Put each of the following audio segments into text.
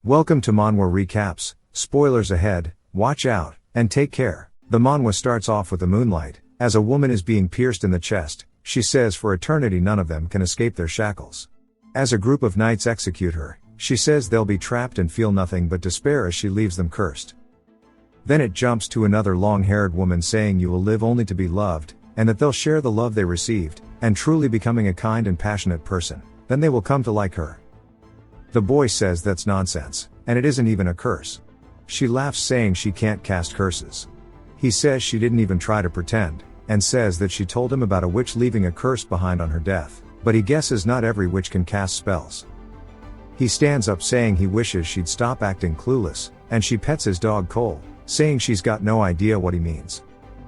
Welcome to Manhwa Recaps, spoilers ahead, watch out, and take care. The manhwa starts off with the moonlight, as a woman is being pierced in the chest. She says for eternity none of them can escape their shackles. As a group of knights execute her, she says they'll be trapped and feel nothing but despair as she leaves them cursed. Then it jumps to another long-haired woman saying you will live only to be loved, and that they'll share the love they received, and truly becoming a kind and passionate person, then they will come to like her. The boy says that's nonsense, and it isn't even a curse. She laughs saying she can't cast curses. He says she didn't even try to pretend, and says that she told him about a witch leaving a curse behind on her death, but he guesses not every witch can cast spells. He stands up saying he wishes she'd stop acting clueless, and she pets his dog Cole, saying she's got no idea what he means.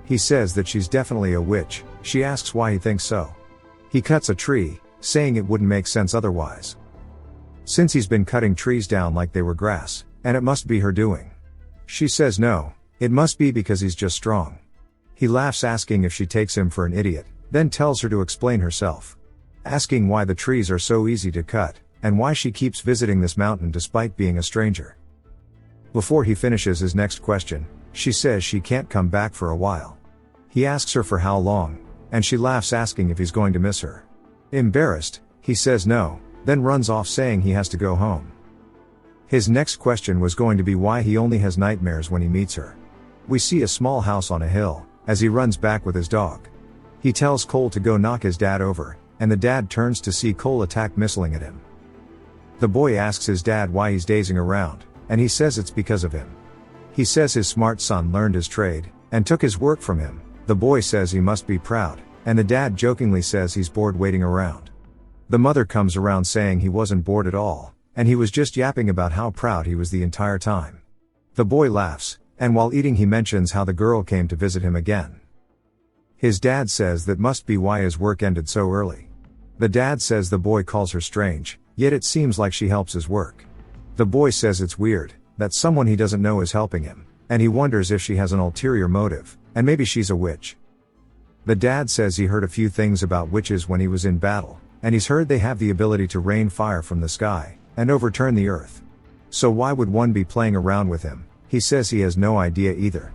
He says that she's definitely a witch. She asks why he thinks so. He cuts a tree, saying it wouldn't make sense otherwise, since he's been cutting trees down like they were grass, and it must be her doing. She says no, it must be because he's just strong. He laughs asking if she takes him for an idiot, then tells her to explain herself, asking why the trees are so easy to cut, and why she keeps visiting this mountain despite being a stranger. Before he finishes his next question, she says she can't come back for a while. He asks her for how long, and she laughs asking if he's going to miss her. Embarrassed, he says no, then runs off saying he has to go home. His next question was going to be why he only has nightmares when he meets her. We see a small house on a hill, as he runs back with his dog. He tells Cole to go knock his dad over, and the dad turns to see Cole attack missiling at him. The boy asks his dad why he's dazing around, and he says it's because of him. He says his smart son learned his trade, and took his work from him. The boy says he must be proud, and the dad jokingly says he's bored waiting around. The mother comes around saying he wasn't bored at all, and he was just yapping about how proud he was the entire time. The boy laughs, and while eating he mentions how the girl came to visit him again. His dad says that must be why his work ended so early. The dad says the boy calls her strange, yet it seems like she helps his work. The boy says it's weird, that someone he doesn't know is helping him, and he wonders if she has an ulterior motive, and maybe she's a witch. The dad says he heard a few things about witches when he was in battle, and he's heard they have the ability to rain fire from the sky, and overturn the earth. So why would one be playing around with him? He says he has no idea either.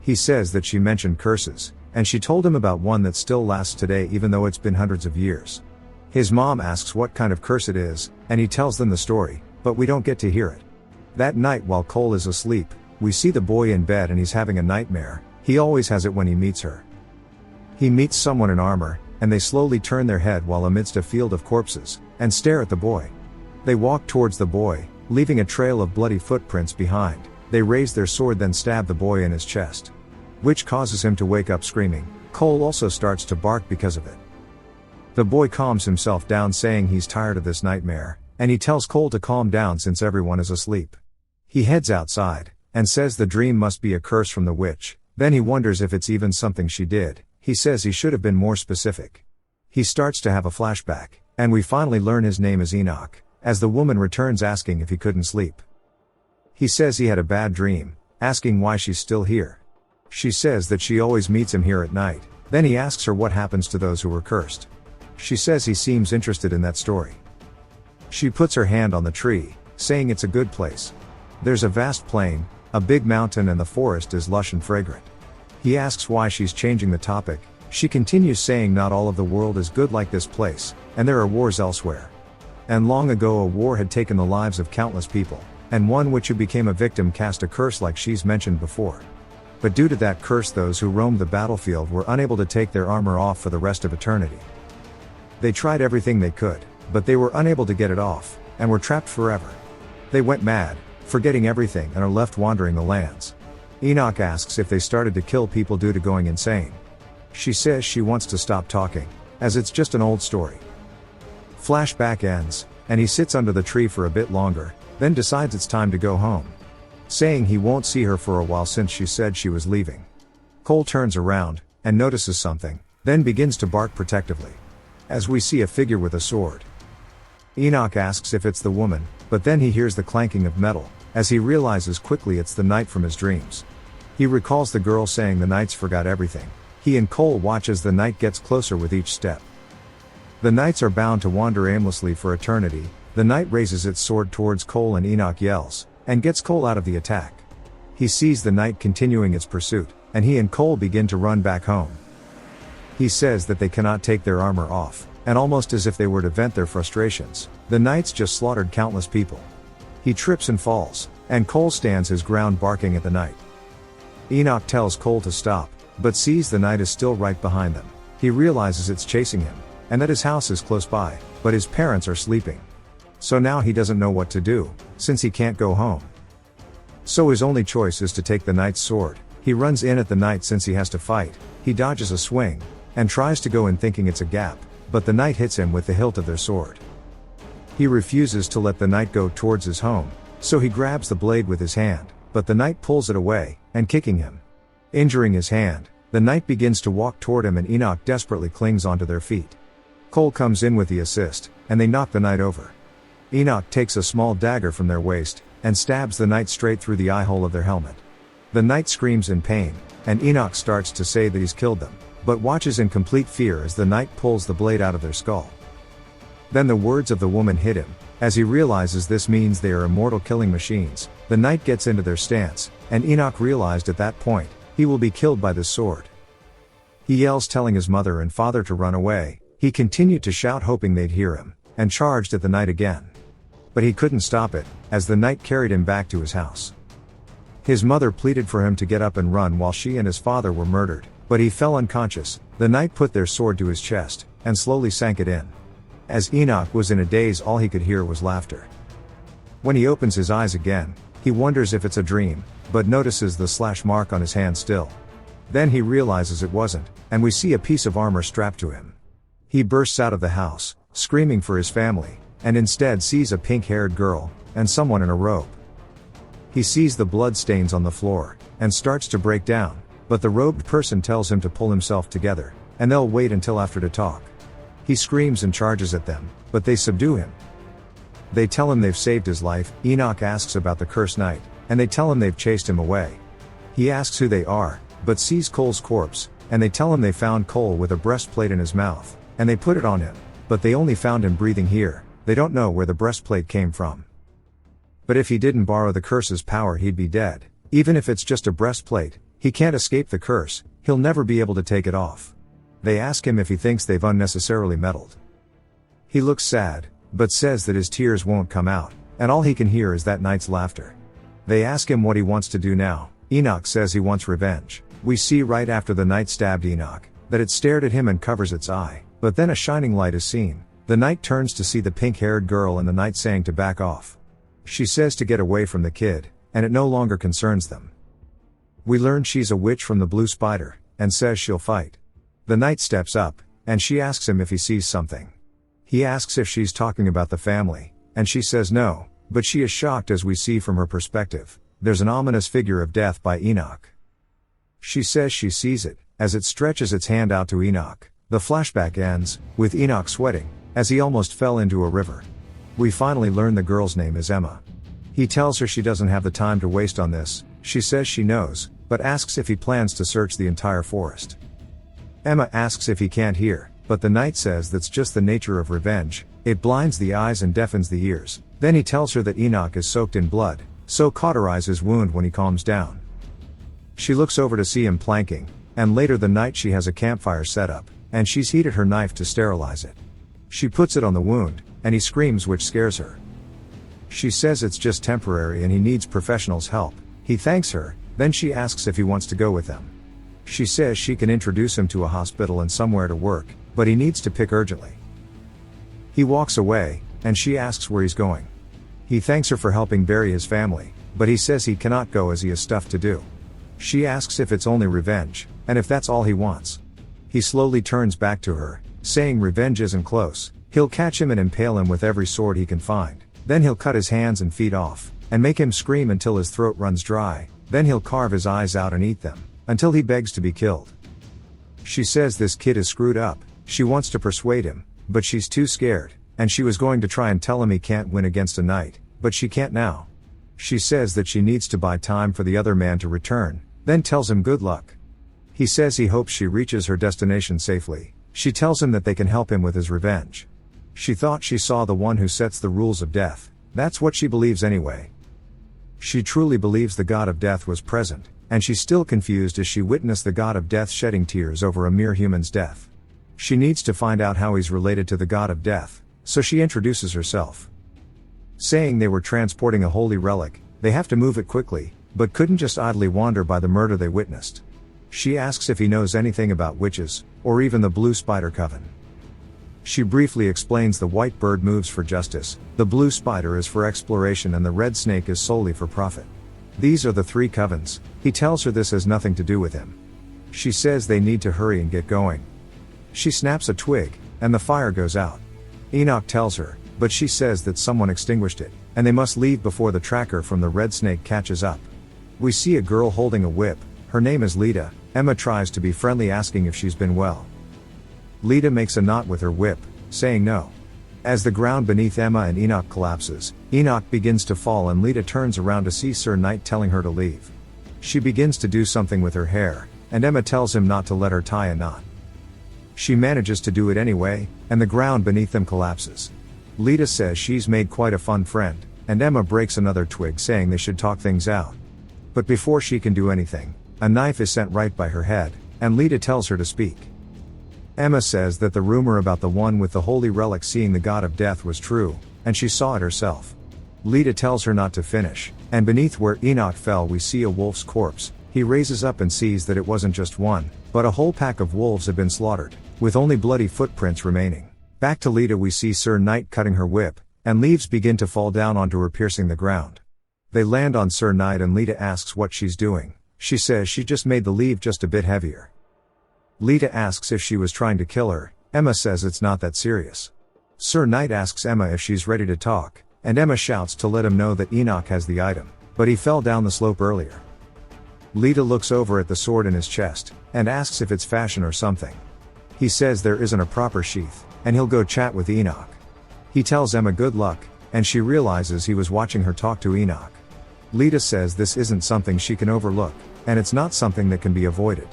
He says that she mentioned curses, and she told him about one that still lasts today even though it's been hundreds of years. His mom asks what kind of curse it is, and he tells them the story, but we don't get to hear it. That night while Cole is asleep, we see the boy in bed and he's having a nightmare. He always has it when he meets her. He meets someone in armor, and they slowly turn their head while amidst a field of corpses, and stare at the boy. They walk towards the boy, leaving a trail of bloody footprints behind. They raise their sword then stab the boy in his chest, which causes him to wake up screaming. Cole also starts to bark because of it. The boy calms himself down saying he's tired of this nightmare, and he tells Cole to calm down since everyone is asleep. He heads outside, and says the dream must be a curse from the witch. Then he wonders if it's even something she did. He says he should have been more specific. He starts to have a flashback, and we finally learn his name is Enoch, as the woman returns asking if he couldn't sleep. He says he had a bad dream, asking why she's still here. She says that she always meets him here at night. Then he asks her what happens to those who were cursed. She says he seems interested in that story. She puts her hand on the tree, saying it's a good place. There's a vast plain, a big mountain, and the forest is lush and fragrant. He asks why she's changing the topic. She continues saying not all of the world is good like this place, and there are wars elsewhere. And long ago a war had taken the lives of countless people, and one witch who became a victim cast a curse like she's mentioned before. But due to that curse those who roamed the battlefield were unable to take their armor off for the rest of eternity. They tried everything they could, but they were unable to get it off, and were trapped forever. They went mad, forgetting everything, and are left wandering the lands. Enoch asks if they started to kill people due to going insane. She says she wants to stop talking, as it's just an old story. Flashback ends, and he sits under the tree for a bit longer, then decides it's time to go home, saying he won't see her for a while since she said she was leaving. Cole turns around, and notices something, then begins to bark protectively, as we see a figure with a sword. Enoch asks if it's the woman, but then he hears the clanking of metal, as he realizes quickly it's the knight from his dreams. He recalls the girl saying the knights forgot everything. He and Cole watch as the night gets closer with each step. The knights are bound to wander aimlessly for eternity, The knight raises its sword towards Cole and Enoch yells, and gets Cole out of the attack. He sees the knight continuing its pursuit, and he and Cole begin to run back home. He says that they cannot take their armor off, and almost as if they were to vent their frustrations, the knights just slaughtered countless people. He trips and falls, and Cole stands his ground barking at the knight. Enoch tells Cole to stop, but sees the knight is still right behind them. He realizes it's chasing him, and that his house is close by, but his parents are sleeping. So now he doesn't know what to do, since he can't go home. So his only choice is to take the knight's sword. He runs in at the knight since he has to fight. He dodges a swing, and tries to go in thinking it's a gap, but the knight hits him with the hilt of their sword. He refuses to let the knight go towards his home, so he grabs the blade with his hand, but the knight pulls it away, and kicking him, injuring his hand, the knight begins to walk toward him and Enoch desperately clings onto their feet. Cole comes in with the assist, and they knock the knight over. Enoch takes a small dagger from their waist, and stabs the knight straight through the eye hole of their helmet. The knight screams in pain, and Enoch starts to say that he's killed them, but watches in complete fear as the knight pulls the blade out of their skull. Then the words of the woman hit him, as he realizes this means they are immortal killing machines. The knight gets into their stance, and Enoch realized at that point, he will be killed by this sword. He yells telling his mother and father to run away. He continued to shout hoping they'd hear him, and charged at the knight again. But he couldn't stop it, as the knight carried him back to his house. His mother pleaded for him to get up and run while she and his father were murdered, but he fell unconscious. The knight put their sword to his chest, and slowly sank it in. As Enoch was in a daze, all he could hear was laughter. When he opens his eyes again, he wonders if it's a dream, but notices the slash mark on his hand still. Then he realizes it wasn't, and we see a piece of armor strapped to him. He bursts out of the house, screaming for his family, and instead sees a pink-haired girl, and someone in a robe. He sees the blood stains on the floor, and starts to break down, but the robed person tells him to pull himself together, and they'll wait until after to talk. He screams and charges at them, but they subdue him. They tell him they've saved his life. Enoch asks about the cursed knight, and they tell him they've chased him away. He asks who they are, but sees Cole's corpse, and they tell him they found Cole with a breastplate in his mouth, and they put it on him, but they only found him breathing here. They don't know where the breastplate came from. But if he didn't borrow the curse's power, he'd be dead. Even if it's just a breastplate, he can't escape the curse. He'll never be able to take it off. They ask him if he thinks they've unnecessarily meddled. He looks sad, but says that his tears won't come out, and all he can hear is that knight's laughter. They ask him what he wants to do now. Enoch says he wants revenge. We see right after the knight stabbed Enoch, that it stared at him and covers its eye, but then a shining light is seen. The knight turns to see the pink-haired girl and the knight saying to back off. She says to get away from the kid, and it no longer concerns them. We learn she's a witch from the Blue Spider, and says she'll fight. The knight steps up, and she asks him if he sees something. He asks if she's talking about the family, and she says no, but she is shocked as we see from her perspective. There's an ominous figure of death by Enoch. She says she sees it, as it stretches its hand out to Enoch. The flashback ends, with Enoch sweating, as he almost fell into a river. We finally learn the girl's name is Emma. He tells her she doesn't have the time to waste on this. She says she knows, but asks if he plans to search the entire forest. Emma asks if he can't hear, but the knight says that's just the nature of revenge. It blinds the eyes and deafens the ears. Then he tells her that Enoch is soaked in blood, so cauterize his wound when he calms down. She looks over to see him planking, and later the night she has a campfire set up, and she's heated her knife to sterilize it. She puts it on the wound, and he screams, which scares her. She says it's just temporary and he needs professionals' help. He thanks her, then she asks if he wants to go with them. She says she can introduce him to a hospital and somewhere to work, but he needs to pick urgently. He walks away, and she asks where he's going. He thanks her for helping bury his family, but he says he cannot go as he has stuff to do. She asks if it's only revenge, and if that's all he wants. He slowly turns back to her, saying revenge isn't close. He'll catch him and impale him with every sword he can find. Then he'll cut his hands and feet off, and make him scream until his throat runs dry. Then he'll carve his eyes out and eat them, until he begs to be killed. She says this kid is screwed up. She wants to persuade him, but she's too scared, and she was going to try and tell him he can't win against a knight, but she can't now. She says that she needs to buy time for the other man to return, then tells him good luck. He says he hopes she reaches her destination safely. She tells him that they can help him with his revenge. She thought she saw the one who sets the rules of death. That's what she believes anyway. She truly believes the god of death was present, and she's still confused as she witnessed the god of death shedding tears over a mere human's death. She needs to find out how he's related to the god of death, so she introduces herself. Saying they were transporting a holy relic, they have to move it quickly, but couldn't just idly wander by the murder they witnessed. She asks if he knows anything about witches, or even the blue spider coven. She briefly explains the white bird moves for justice, the blue spider is for exploration, and the red snake is solely for profit. These are the three covens. He tells her this has nothing to do with him. She says they need to hurry and get going. She snaps a twig, and the fire goes out. Enoch tells her, but she says that someone extinguished it, and they must leave before the tracker from the red snake catches up. We see a girl holding a whip. Her name is Lita. Emma tries to be friendly, asking if she's been well. Lita makes a knot with her whip, saying no. As the ground beneath Emma and Enoch collapses, Enoch begins to fall and Lita turns around to see Sir Knight telling her to leave. She begins to do something with her hair, and Emma tells him not to let her tie a knot. She manages to do it anyway, and the ground beneath them collapses. Lita says she's made quite a fun friend, and Emma breaks another twig, saying they should talk things out. But before she can do anything, a knife is sent right by her head, and Lita tells her to speak. Emma says that the rumor about the one with the holy relic seeing the god of death was true, and she saw it herself. Lita tells her not to finish, and beneath where Enoch fell we see a wolf's corpse. He raises up and sees that it wasn't just one, but a whole pack of wolves had been slaughtered, with only bloody footprints remaining. Back to Lita, we see Sir Knight cutting her whip, and leaves begin to fall down onto her, piercing the ground. They land on Sir Knight and Lita asks what she's doing. She says she just made the leaf just a bit heavier. Lita asks if she was trying to kill her. Emma says it's not that serious. Sir Knight asks Emma if she's ready to talk, and Emma shouts to let him know that Enoch has the item, but he fell down the slope earlier. Lita looks over at the sword in his chest, and asks if it's fashion or something. He says there isn't a proper sheath, and he'll go chat with Enoch. He tells Emma good luck, and she realizes he was watching her talk to Enoch. Lita says this isn't something she can overlook, and it's not something that can be avoided.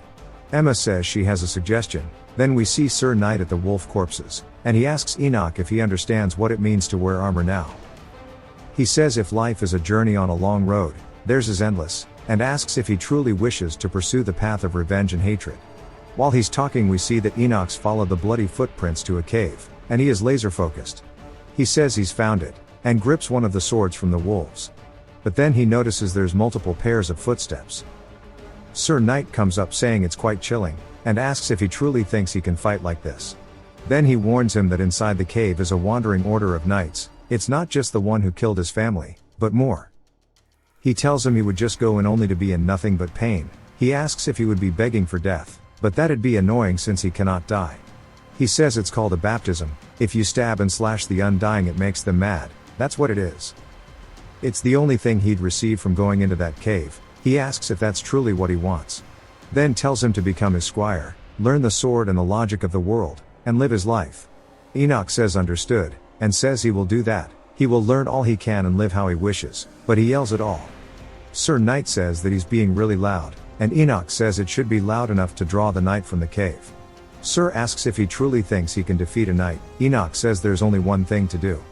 Emma says she has a suggestion. Then we see Sir Knight at the wolf corpses, and he asks Enoch if he understands what it means to wear armor now. He says if life is a journey on a long road, theirs is endless, and asks if he truly wishes to pursue the path of revenge and hatred. While he's talking, we see that Enoch's followed the bloody footprints to a cave, and he is laser focused. He says he's found it, and grips one of the swords from the wolves. But then he notices there's multiple pairs of footsteps. Sir Knight comes up saying it's quite chilling, and asks if he truly thinks he can fight like this. Then he warns him that inside the cave is a wandering order of knights. It's not just the one who killed his family, but more. He tells him he would just go in only to be in nothing but pain. He asks if he would be begging for death, but that'd be annoying since he cannot die. He says it's called a baptism. If you stab and slash the undying, it makes them mad. That's what it is. It's the only thing he'd receive from going into that cave. He asks if that's truly what he wants. Then tells him to become his squire, learn the sword and the logic of the world, and live his life. Enoch says understood, and says he will do that. He will learn all he can and live how he wishes, but he yells at all. Sir Knight says that he's being really loud, and Enoch says it should be loud enough to draw the knight from the cave. Sir asks if he truly thinks he can defeat a knight. Enoch says there's only one thing to do.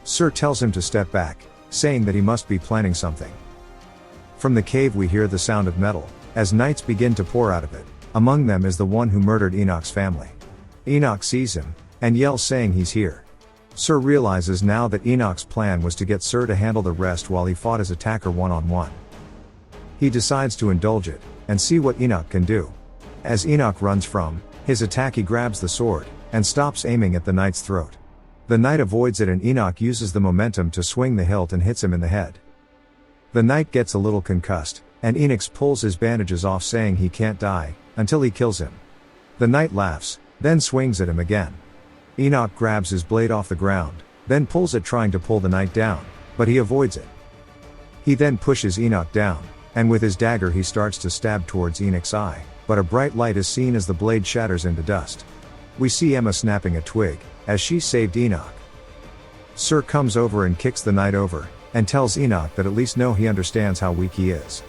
Sir tells him to step back, saying that he must be planning something. From the cave we hear the sound of metal, as knights begin to pour out of it. Among them is the one who murdered Enoch's family. Enoch sees him, and yells saying he's here. Sir realizes now that Enoch's plan was to get Sir to handle the rest while he fought his attacker one-on-one. He decides to indulge it, and see what Enoch can do. As Enoch runs from his attack, he grabs the sword, and stops aiming at the knight's throat. The knight avoids it, and Enoch uses the momentum to swing the hilt and hits him in the head. The knight gets a little concussed, and Enoch pulls his bandages off, saying he can't die, until he kills him. The knight laughs, then swings at him again. Enoch grabs his blade off the ground, then pulls it, trying to pull the knight down, but he avoids it. He then pushes Enoch down, and with his dagger he starts to stab towards Enoch's eye, but a bright light is seen as the blade shatters into dust. We see Emma snapping a twig, as she saved Enoch. Sir comes over and kicks the knight over, and tells Enoch that at least now he understands how weak he is.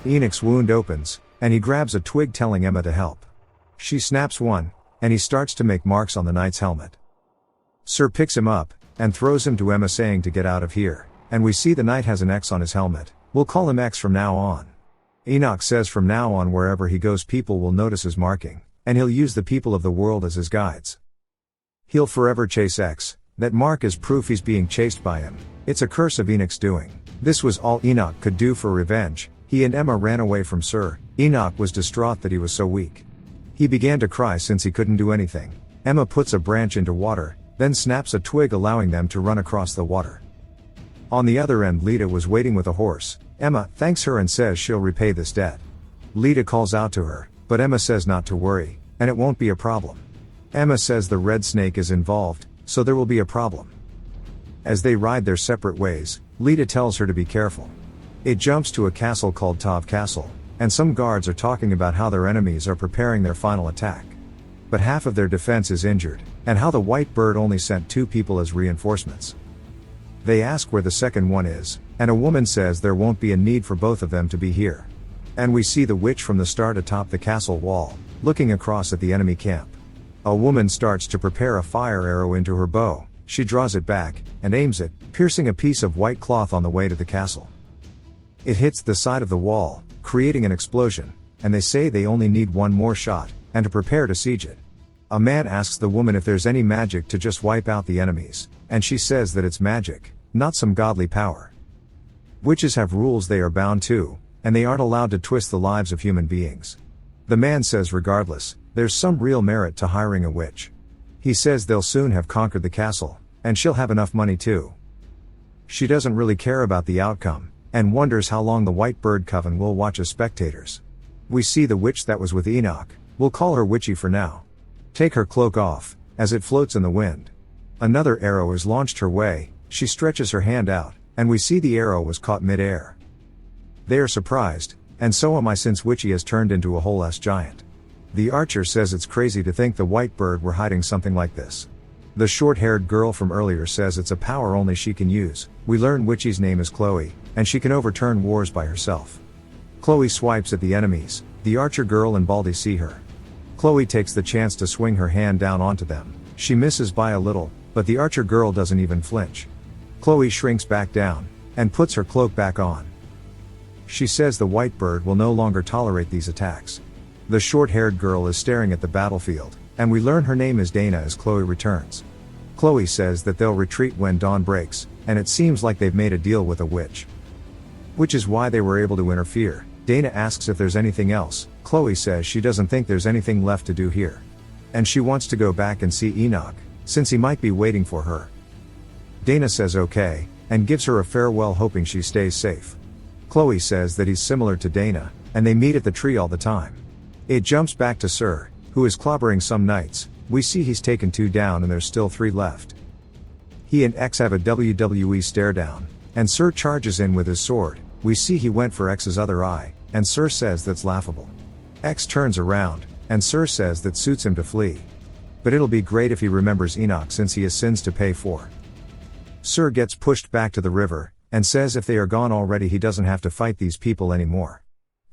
Enoch's wound opens, and he grabs a twig, telling Emma to help. She snaps one, and he starts to make marks on the knight's helmet. Sir picks him up, and throws him to Emma saying to get out of here, and we see the knight has an X on his helmet. We'll call him X from now on. Enoch says from now on wherever he goes people will notice his marking, and he'll use the people of the world as his guides. He'll forever chase X, that mark is proof he's being chased by him. It's a curse of Enoch's doing. This was all Enoch could do for revenge. He and Emma ran away from Sir. Enoch was distraught that he was so weak. He began to cry since he couldn't do anything. Emma puts a branch into water, then snaps a twig allowing them to run across the water. On the other end Lita was waiting with a horse. Emma thanks her and says she'll repay this debt. Lita calls out to her, but Emma says not to worry, and it won't be a problem. Emma says the red snake is involved, so there will be a problem. As they ride their separate ways, Lita tells her to be careful. It jumps to a castle called Tav Castle, and some guards are talking about how their enemies are preparing their final attack. But half of their defense is injured, and how the white bird only sent 2 people as reinforcements. They ask where the second one is, and a woman says there won't be a need for both of them to be here. And we see the witch from the start atop the castle wall, looking across at the enemy camp. A woman starts to prepare a fire arrow into her bow. She draws it back, and aims it, piercing a piece of white cloth on the way to the castle. It hits the side of the wall, creating an explosion, and they say they only need one more shot, and to prepare to siege it. A man asks the woman if there's any magic to just wipe out the enemies, and she says that it's magic, not some godly power. Witches have rules they are bound to, and they aren't allowed to twist the lives of human beings. The man says regardless, there's some real merit to hiring a witch. He says they'll soon have conquered the castle, and she'll have enough money too. She doesn't really care about the outcome, and wonders how long the White Bird Coven will watch as spectators. We see the witch that was with Enoch, we'll call her Witchy for now. Take her cloak off, as it floats in the wind. Another arrow is launched her way, she stretches her hand out, and we see the arrow was caught mid-air. They are surprised, and so am I since Witchy has turned into a whole-ass giant. The archer says it's crazy to think the white bird were hiding something like this. The short-haired girl from earlier says it's a power only she can use. We learn Witchy's name is Chloe, and she can overturn wars by herself. Chloe swipes at the enemies. The archer girl and Baldy see her. Chloe takes the chance to swing her hand down onto them. She misses by a little, but the archer girl doesn't even flinch. Chloe shrinks back down, and puts her cloak back on. She says the white bird will no longer tolerate these attacks. The short-haired girl is staring at the battlefield, and we learn her name is Dana as Chloe returns. Chloe says that they'll retreat when dawn breaks, and it seems like they've made a deal with a witch. Which is why they were able to interfere. Dana asks if there's anything else. Chloe says she doesn't think there's anything left to do here. And she wants to go back and see Enoch, since he might be waiting for her. Dana says okay, and gives her a farewell hoping she stays safe. Chloe says that he's similar to Dana, and they meet at the tree all the time. It jumps back to Sir, who is clobbering some knights. We see he's taken 2 down and there's still 3 left. He and X have a WWE stare down, and Sir charges in with his sword. We see he went for X's other eye, and Sir says that's laughable. X turns around, and Sir says that suits him to flee. But it'll be great if he remembers Enoch since he has sins to pay for. Sir gets pushed back to the river, and says if they are gone already he doesn't have to fight these people anymore.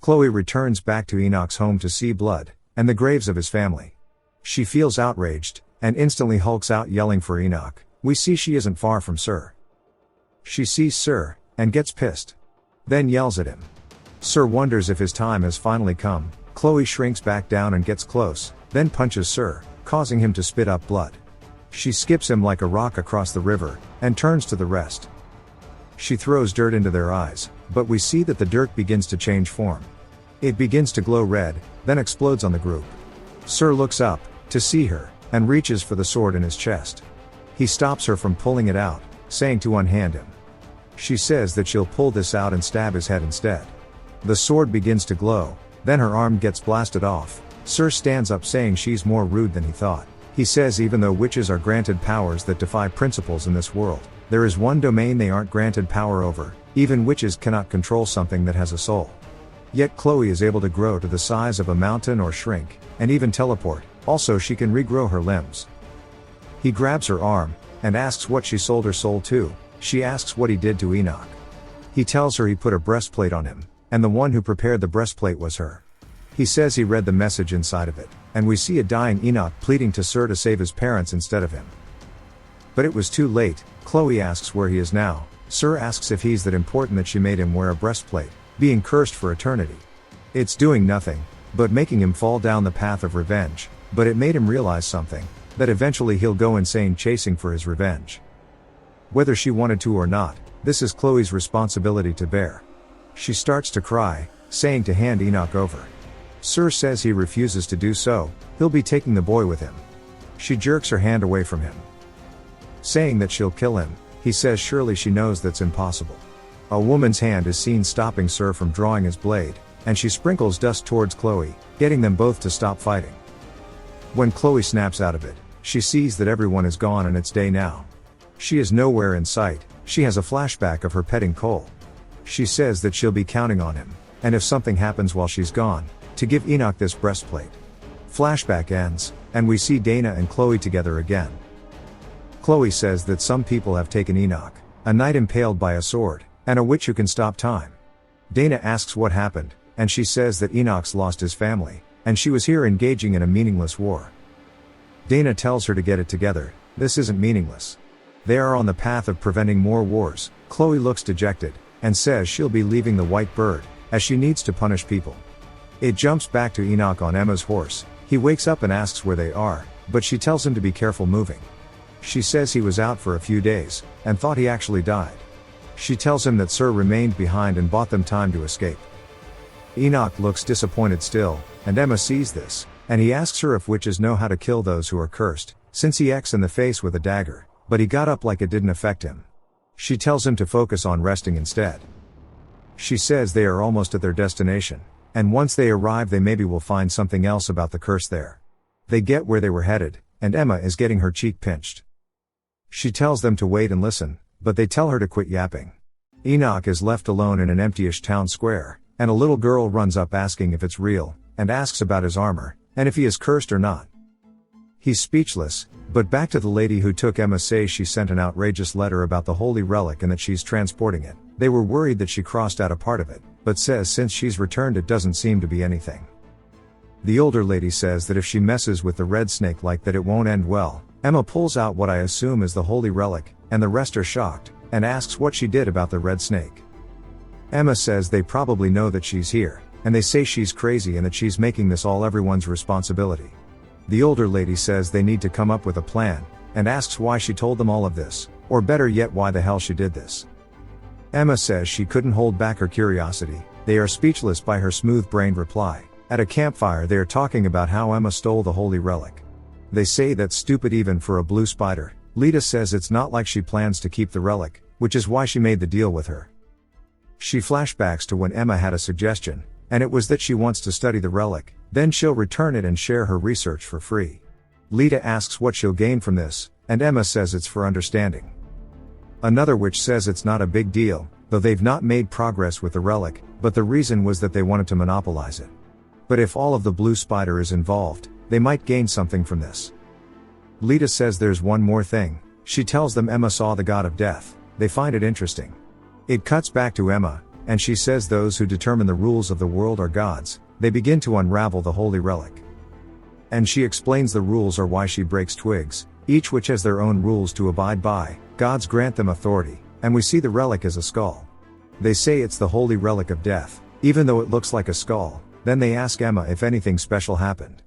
Chloe returns back to Enoch's home to see blood, and the graves of his family. She feels outraged, and instantly hulks out yelling for Enoch. We see she isn't far from Sir. She sees Sir, and gets pissed. Then yells at him. Sir wonders if his time has finally come. Chloe shrinks back down and gets close, then punches Sir, causing him to spit up blood. She skips him like a rock across the river, and turns to the rest. She throws dirt into their eyes, but we see that the dirt begins to change form. It begins to glow red, then explodes on the group. Sir looks up, to see her, and reaches for the sword in his chest. He stops her from pulling it out, saying to unhand him. She says that she'll pull this out and stab his head instead. The sword begins to glow, then her arm gets blasted off. Sir stands up saying she's more rude than he thought. He says even though witches are granted powers that defy principles in this world, there is one domain they aren't granted power over. Even witches cannot control something that has a soul. Yet Chloe is able to grow to the size of a mountain or shrink, and even teleport. Also she can regrow her limbs. He grabs her arm, and asks what she sold her soul to. She asks what he did to Enoch. He tells her he put a breastplate on him, and the one who prepared the breastplate was her. He says he read the message inside of it, and we see a dying Enoch pleading to Sir to save his parents instead of him. But it was too late. Chloe asks where he is now. Sir asks if he's that important that she made him wear a breastplate, being cursed for eternity. It's doing nothing, but making him fall down the path of revenge, but it made him realize something, that eventually he'll go insane chasing for his revenge. Whether she wanted to or not, this is Chloe's responsibility to bear. She starts to cry, saying to hand Enoch over. Sir says he refuses to do so, he'll be taking the boy with him. She jerks her hand away from him, saying that she'll kill him. He says surely she knows that's impossible. A woman's hand is seen stopping Sir from drawing his blade, and she sprinkles dust towards Chloe, getting them both to stop fighting. When Chloe snaps out of it, she sees that everyone is gone and it's day now. She is nowhere in sight. She has a flashback of her petting Cole. She says that she'll be counting on him, and if something happens while she's gone, to give Enoch this breastplate. Flashback ends, and we see Dana and Chloe together again. Chloe says that some people have taken Enoch, a knight impaled by a sword, and a witch who can stop time. Dana asks what happened, and she says that Enoch's lost his family, and she was here engaging in a meaningless war. Dana tells her to get it together. This isn't meaningless. They are on the path of preventing more wars. Chloe looks dejected, and says she'll be leaving the White Bird, as she needs to punish people. It jumps back to Enoch on Emma's horse. He wakes up and asks where they are, but she tells him to be careful moving. She says he was out for a few days, and thought he actually died. She tells him that Sir remained behind and bought them time to escape. Enoch looks disappointed still, and Emma sees this, and he asks her if witches know how to kill those who are cursed, since he X'd in the face with a dagger, but he got up like it didn't affect him. She tells him to focus on resting instead. She says they are almost at their destination, and once they arrive they maybe will find something else about the curse there. They get where they were headed, and Emma is getting her cheek pinched. She tells them to wait and listen, but they tell her to quit yapping. Enoch is left alone in an empty-ish town square, and a little girl runs up asking if it's real, and asks about his armor, and if he is cursed or not. He's speechless, but back to the lady who took Emma says she sent an outrageous letter about the holy relic and that she's transporting it. They were worried that she crossed out a part of it, but says since she's returned it doesn't seem to be anything. The older lady says that if she messes with the red snake like that it won't end well. Emma pulls out what I assume is the holy relic, and the rest are shocked, and asks what she did about the red snake. Emma says they probably know that she's here, and they say she's crazy and that she's making this all everyone's responsibility. The older lady says they need to come up with a plan, and asks why she told them all of this, or better yet why the hell she did this. Emma says she couldn't hold back her curiosity. They are speechless by her smooth-brained reply. At a campfire they are talking about how Emma stole the holy relic. They say that's stupid even for a blue spider. Lita says it's not like she plans to keep the relic, which is why she made the deal with her. She flashbacks to when Emma had a suggestion, and it was that she wants to study the relic, then she'll return it and share her research for free. Lita asks what she'll gain from this, and Emma says it's for understanding. Another witch says it's not a big deal, though they've not made progress with the relic, but the reason was that they wanted to monopolize it. But if all of the blue spider is involved, they might gain something from this. Lita says there's one more thing. She tells them Emma saw the god of death. They find it interesting. It cuts back to Emma, and she says those who determine the rules of the world are gods. They begin to unravel the holy relic. And she explains the rules are why she breaks twigs. Each witch has their own rules to abide by. Gods grant them authority, and we see the relic as a skull. They say it's the holy relic of death, even though it looks like a skull. Then they ask Emma if anything special happened.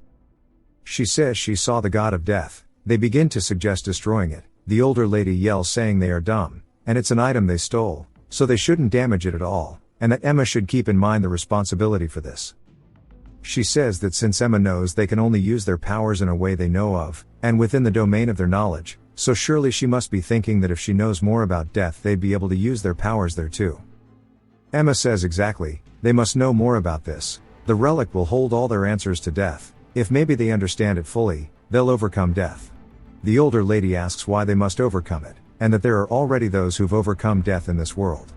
She says she saw the god of death. They begin to suggest destroying it. The older lady yells saying they are dumb, and it's an item they stole, so they shouldn't damage it at all, and that Emma should keep in mind the responsibility for this. She says that since Emma knows they can only use their powers in a way they know of, and within the domain of their knowledge, so surely she must be thinking that if she knows more about death they'd be able to use their powers there too. Emma says exactly, they must know more about this. The relic will hold all their answers to death. If maybe they understand it fully, they'll overcome death. The older lady asks why they must overcome it, and that there are already those who've overcome death in this world.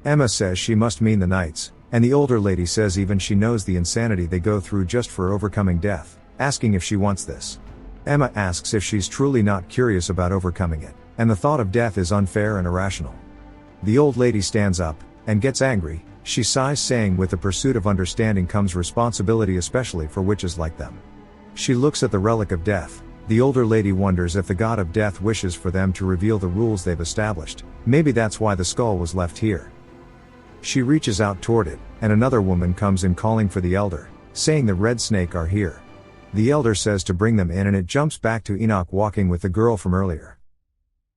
Emma says she must mean the knights, and the older lady says even she knows the insanity they go through just for overcoming death, asking if she wants this. Emma asks if she's truly not curious about overcoming it, and the thought of death is unfair and irrational. The old lady stands up, and gets angry. She sighs saying with the pursuit of understanding comes responsibility, especially for witches like them. She looks at the relic of death, The older lady wonders if the god of death wishes for them to reveal the rules they've established. Maybe that's why the skull was left here. She reaches out toward it, and another woman comes in calling for the elder, saying the red snake are here. The elder says to bring them in, and it jumps back to Enoch walking with the girl from earlier.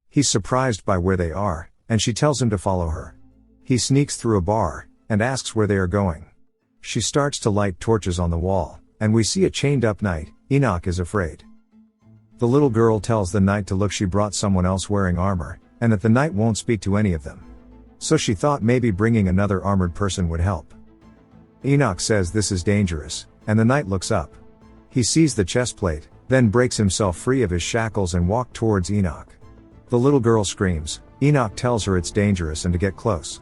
He's surprised by where they are, and she tells him to follow her. He sneaks through a bar, and asks where they are going. She starts to light torches on the wall, and we see a chained up knight. Enoch is afraid. The little girl tells the knight to look, she brought someone else wearing armor, and that the knight won't speak to any of them. So she thought maybe bringing another armored person would help. Enoch says this is dangerous, and the knight looks up. He sees the chest plate, then breaks himself free of his shackles and walks towards Enoch. The little girl screams. Enoch tells her it's dangerous and to get close.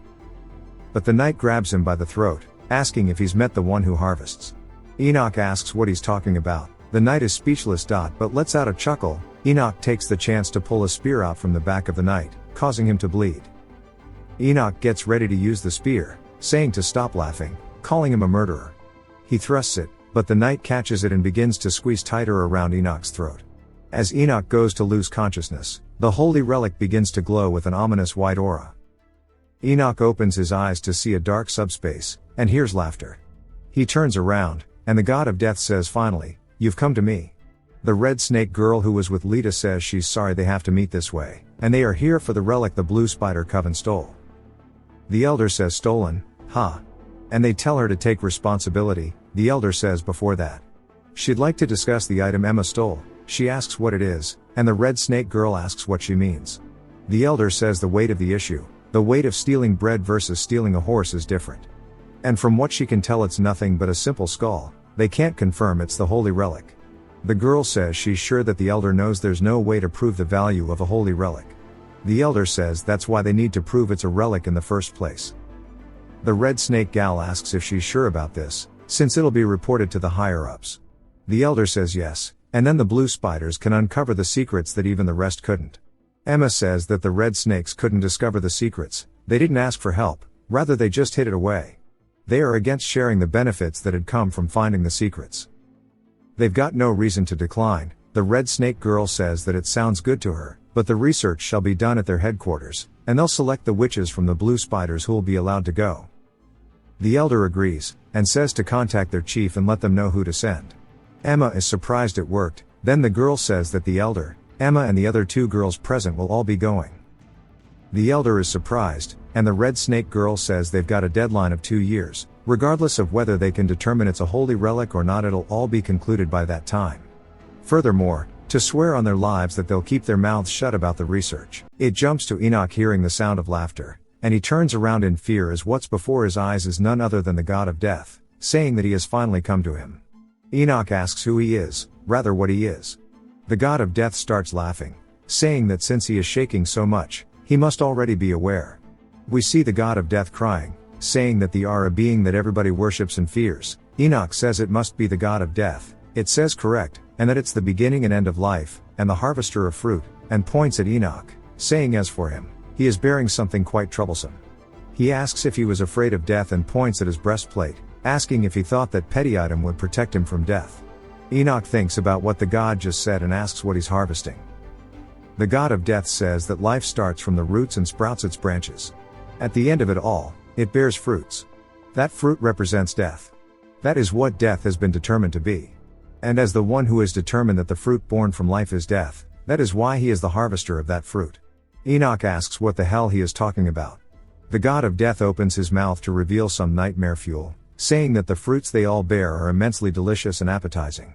But the knight grabs him by the throat, asking if he's met the one who harvests. Enoch asks what he's talking about. The knight is speechless. But lets out a chuckle. Enoch takes the chance to pull a spear out from the back of the knight, causing him to bleed. Enoch gets ready to use the spear, saying to stop laughing, calling him a murderer. He thrusts it, but the knight catches it and begins to squeeze tighter around Enoch's throat. As Enoch goes to lose consciousness, the holy relic begins to glow with an ominous white aura. Enoch opens his eyes to see a dark subspace, and hears laughter. He turns around, and the god of death says, finally, you've come to me. The red snake girl who was with Lita says she's sorry they have to meet this way, and they are here for the relic the blue spider coven stole. The elder says stolen, huh? And they tell her to take responsibility. The elder says before that she'd like to discuss the item Emma stole. She asks what it is, and the red snake girl asks what she means. The elder says the weight of the issue, the weight of stealing bread versus stealing a horse, is different. And from what she can tell it's nothing but a simple skull. They can't confirm it's the holy relic. The girl says she's sure that the elder knows there's no way to prove the value of a holy relic. The elder says that's why they need to prove it's a relic in the first place. The red snake gal asks if she's sure about this, since it'll be reported to the higher-ups. The elder says yes, and then the blue spiders can uncover the secrets that even the rest couldn't. Emma says that the red snakes couldn't discover the secrets. They didn't ask for help, rather they just hid it away. They are against sharing the benefits that had come from finding the secrets. They've got no reason to decline. The red snake girl says that it sounds good to her, but the research shall be done at their headquarters, and they'll select the witches from the blue spiders who'll be allowed to go. The elder agrees, and says to contact their chief and let them know who to send. Emma is surprised it worked. Then the girl says that the elder, Emma, and the other two girls present will all be going. The elder is surprised, and the red snake girl says they've got a deadline of 2 years. Regardless of whether they can determine it's a holy relic or not, it'll all be concluded by that time. Furthermore, to swear on their lives that they'll keep their mouths shut about the research. It jumps to Enoch hearing the sound of laughter, and he turns around in fear as what's before his eyes is none other than the god of death, saying that he has finally come to him. Enoch asks who he is, rather what he is. The god of death starts laughing, saying that since he is shaking so much, he must already be aware. We see the god of death crying, saying that they are a being that everybody worships and fears. Enoch says it must be the god of death. It says correct, and that it's the beginning and end of life, and the harvester of fruit, and points at Enoch, saying as for him, he is bearing something quite troublesome. He asks if he was afraid of death and points at his breastplate, asking if he thought that petty item would protect him from death. Enoch thinks about what the god just said and asks what he's harvesting. The god of death says that life starts from the roots and sprouts its branches. At the end of it all, it bears fruits. That fruit represents death. That is what death has been determined to be. And as the one who has determined that the fruit born from life is death, that is why he is the harvester of that fruit. Enoch asks what the hell he is talking about. The god of death opens his mouth to reveal some nightmare fuel, saying that the fruits they all bear are immensely delicious and appetizing.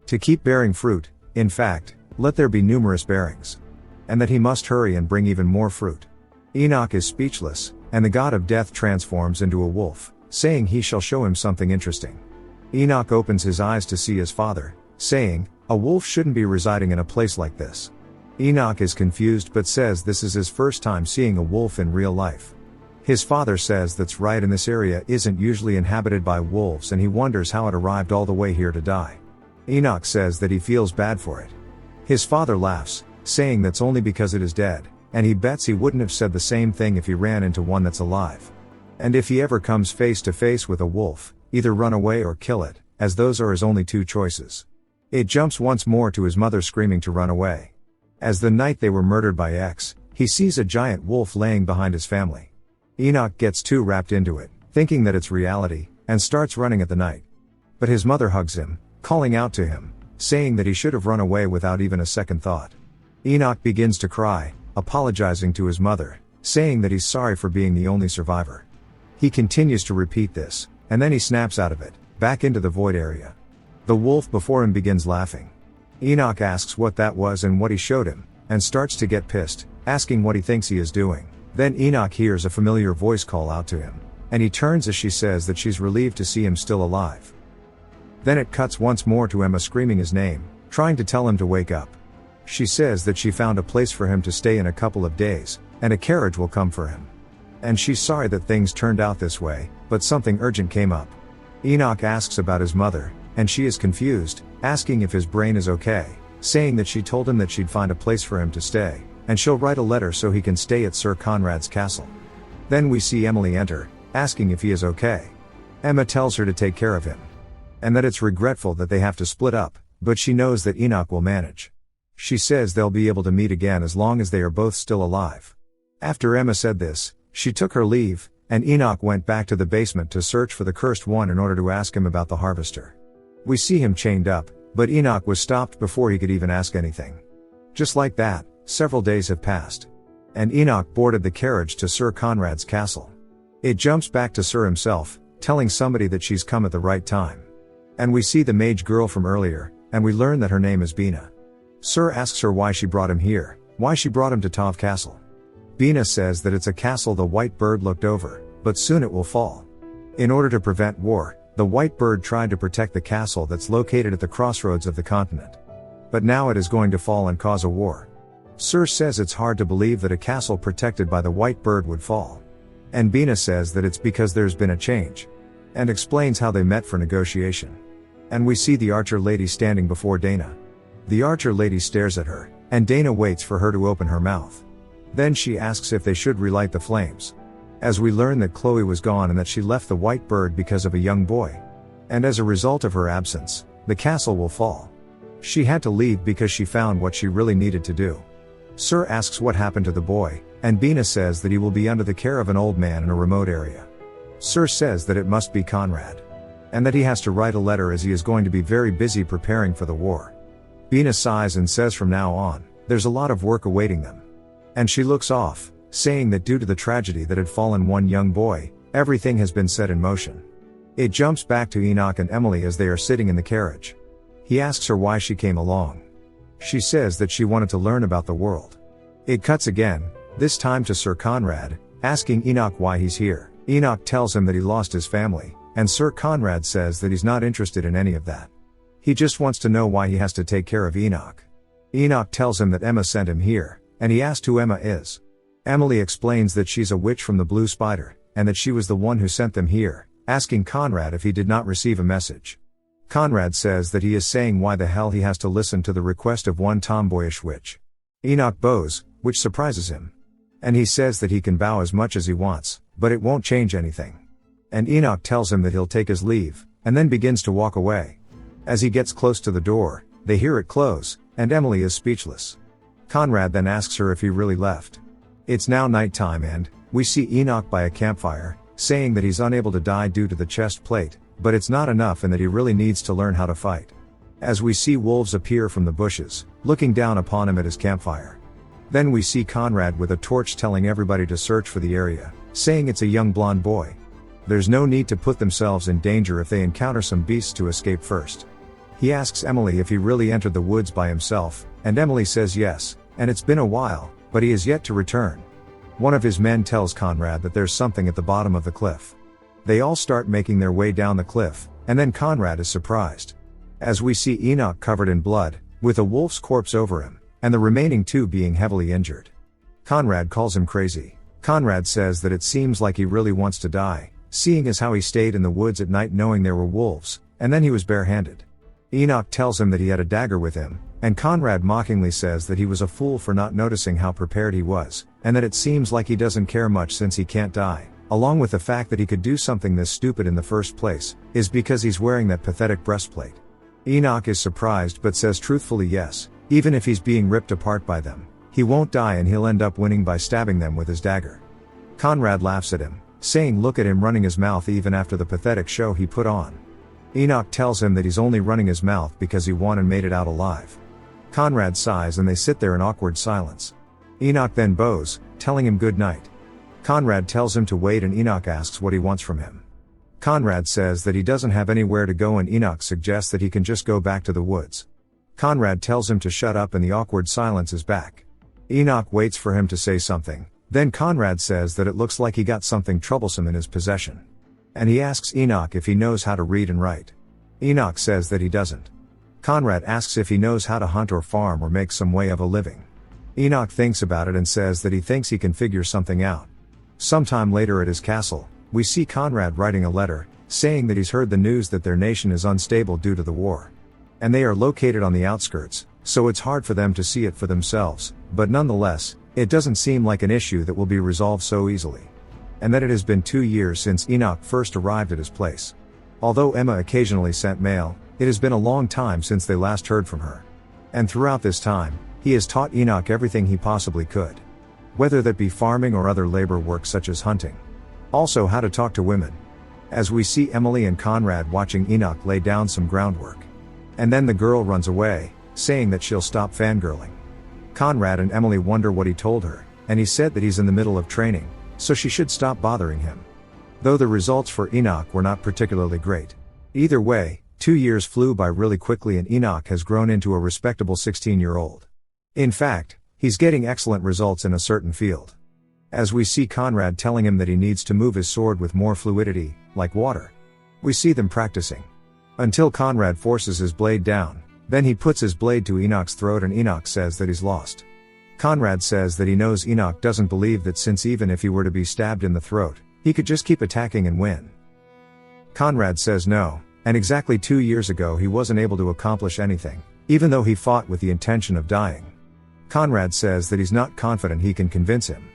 To keep bearing fruit, in fact, let there be numerous bearings. And that he must hurry and bring even more fruit. Enoch is speechless, and the god of death transforms into a wolf, saying he shall show him something interesting. Enoch opens his eyes to see his father, saying, a wolf shouldn't be residing in a place like this. Enoch is confused but says this is his first time seeing a wolf in real life. His father says that's right, and this area isn't usually inhabited by wolves, and he wonders how it arrived all the way here to die. Enoch says that he feels bad for it. His father laughs, saying that's only because it is dead, and he bets he wouldn't have said the same thing if he ran into one that's alive. And if he ever comes face to face with a wolf, either run away or kill it, as those are his only two choices. It jumps once more to his mother screaming to run away. As the night they were murdered by X, he sees a giant wolf laying behind his family. Enoch gets too wrapped into it, thinking that it's reality, and starts running at the night. But his mother hugs him, calling out to him, saying that he should have run away without even a second thought. Enoch begins to cry, apologizing to his mother, saying that he's sorry for being the only survivor. He continues to repeat this, and then he snaps out of it, back into the void area. The wolf before him begins laughing. Enoch asks what that was and what he showed him, and starts to get pissed, asking what he thinks he is doing. Then Enoch hears a familiar voice call out to him, and he turns as she says that she's relieved to see him still alive. Then it cuts once more to Emma screaming his name, trying to tell him to wake up. She says that she found a place for him to stay in a couple of days, and a carriage will come for him. And she's sorry that things turned out this way, but something urgent came up. Enoch asks about his mother, and she is confused, asking if his brain is okay, saying that she told him that she'd find a place for him to stay, and she'll write a letter so he can stay at Sir Conrad's castle. Then we see Emily enter, asking if he is okay. Emma tells her to take care of him, and that it's regretful that they have to split up, but she knows that Enoch will manage. She says they'll be able to meet again as long as they are both still alive. After Emma said this, she took her leave, and Enoch went back to the basement to search for the cursed one in order to ask him about the harvester. We see him chained up, but Enoch was stopped before he could even ask anything. Just like that, several days have passed. And Enoch boarded the carriage to Sir Conrad's castle. It jumps back to Sir himself, telling somebody that she's come at the right time. And we see the mage girl from earlier, and we learn that her name is Bina. Sir asks her why she brought him here, why she brought him to Tov Castle. Bina says that it's a castle the White Bird looked over, but soon it will fall. In order to prevent war, the White Bird tried to protect the castle that's located at the crossroads of the continent. But now it is going to fall and cause a war. Sir says it's hard to believe that a castle protected by the White Bird would fall. And Bina says that it's because there's been a change. And explains how they met for negotiation. And we see the Archer lady standing before Dana. The Archer lady stares at her, and Dana waits for her to open her mouth. Then she asks if they should relight the flames. As we learn that Chloe was gone and that she left the White Bird because of a young boy. And as a result of her absence, the castle will fall. She had to leave because she found what she really needed to do. Sir asks what happened to the boy, and Bina says that he will be under the care of an old man in a remote area. Sir says that it must be Conrad. And that he has to write a letter as he is going to be very busy preparing for the war. Bina sighs and says from now on, there's a lot of work awaiting them. And she looks off, saying that due to the tragedy that had fallen one young boy, everything has been set in motion. It jumps back to Enoch and Emily as they are sitting in the carriage. He asks her why she came along. She says that she wanted to learn about the world. It cuts again, this time to Sir Conrad, asking Enoch why he's here. Enoch tells him that he lost his family, and Sir Conrad says that he's not interested in any of that. He just wants to know why he has to take care of Enoch. Enoch tells him that Emma sent him here, and he asked who Emma is. Emily explains that she's a witch from the Blue Spider, and that she was the one who sent them here, asking Conrad if he did not receive a message. Conrad says that he is saying why the hell he has to listen to the request of one tomboyish witch. Enoch bows, which surprises him. And he says that he can bow as much as he wants, but it won't change anything. And Enoch tells him that he'll take his leave, and then begins to walk away. As he gets close to the door, they hear it close, and Emily is speechless. Conrad then asks her if he really left. It's now nighttime and, we see Enoch by a campfire, saying that he's unable to die due to the chest plate, but it's not enough and that he really needs to learn how to fight. As we see wolves appear from the bushes, looking down upon him at his campfire. Then we see Conrad with a torch telling everybody to search for the area, saying it's a young blonde boy. There's no need to put themselves in danger if they encounter some beasts to escape first. He asks Emily if he really entered the woods by himself, and Emily says yes, and it's been a while, but he is yet to return. One of his men tells Conrad that there's something at the bottom of the cliff. They all start making their way down the cliff, and then Conrad is surprised. As we see Enoch covered in blood, with a wolf's corpse over him, and the remaining two being heavily injured. Conrad calls him crazy. Conrad says that it seems like he really wants to die, seeing as how he stayed in the woods at night knowing there were wolves, and then he was barehanded. Enoch tells him that he had a dagger with him, and Conrad mockingly says that he was a fool for not noticing how prepared he was, and that it seems like he doesn't care much since he can't die, along with the fact that he could do something this stupid in the first place, is because he's wearing that pathetic breastplate. Enoch is surprised but says truthfully yes, even if he's being ripped apart by them, he won't die and he'll end up winning by stabbing them with his dagger. Conrad laughs at him, saying look at him running his mouth even after the pathetic show he put on. Enoch tells him that he's only running his mouth because he won and made it out alive. Conrad sighs and they sit there in awkward silence. Enoch then bows, telling him good night. Conrad tells him to wait and Enoch asks what he wants from him. Conrad says that he doesn't have anywhere to go and Enoch suggests that he can just go back to the woods. Conrad tells him to shut up and the awkward silence is back. Enoch waits for him to say something, then Conrad says that it looks like he got something troublesome in his possession. And he asks Enoch if he knows how to read and write. Enoch says that he doesn't. Conrad asks if he knows how to hunt or farm or make some way of a living. Enoch thinks about it and says that he thinks he can figure something out. Sometime later at his castle, we see Conrad writing a letter, saying that he's heard the news that their nation is unstable due to the war. And they are located on the outskirts, so it's hard for them to see it for themselves, but nonetheless, it doesn't seem like an issue that will be resolved so easily. And that it has been 2 years since Enoch first arrived at his place. Although Emma occasionally sent mail, it has been a long time since they last heard from her. And throughout this time, he has taught Enoch everything he possibly could. Whether that be farming or other labor work such as hunting. Also how to talk to women. As we see Emily and Conrad watching Enoch lay down some groundwork. And then the girl runs away, saying that she'll stop fangirling. Conrad and Emily wonder what he told her, and he said that he's in the middle of training, so she should stop bothering him. Though the results for Enoch were not particularly great. Either way, 2 years flew by really quickly and Enoch has grown into a respectable 16-year-old. In fact, he's getting excellent results in a certain field. As we see Conrad telling him that he needs to move his sword with more fluidity, like water. We see them practicing. Until Conrad forces his blade down, then he puts his blade to Enoch's throat and Enoch says that he's lost. Conrad says that he knows Enoch doesn't believe that since even if he were to be stabbed in the throat, he could just keep attacking and win. Conrad says no, and exactly 2 years ago he wasn't able to accomplish anything, even though he fought with the intention of dying. Conrad says that he's not confident he can convince him.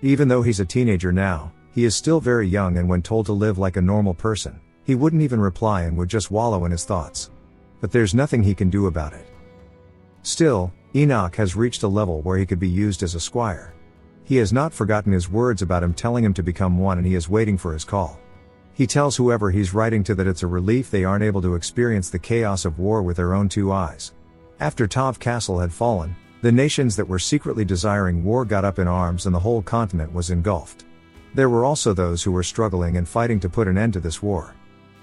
Even though he's a teenager now, he is still very young and when told to live like a normal person, he wouldn't even reply and would just wallow in his thoughts. But there's nothing he can do about it. Still, Enoch has reached a level where he could be used as a squire. He has not forgotten his words about him telling him to become one and he is waiting for his call. He tells whoever he's writing to that it's a relief they aren't able to experience the chaos of war with their own 2 eyes. After Tav Castle had fallen, the nations that were secretly desiring war got up in arms and the whole continent was engulfed. There were also those who were struggling and fighting to put an end to this war.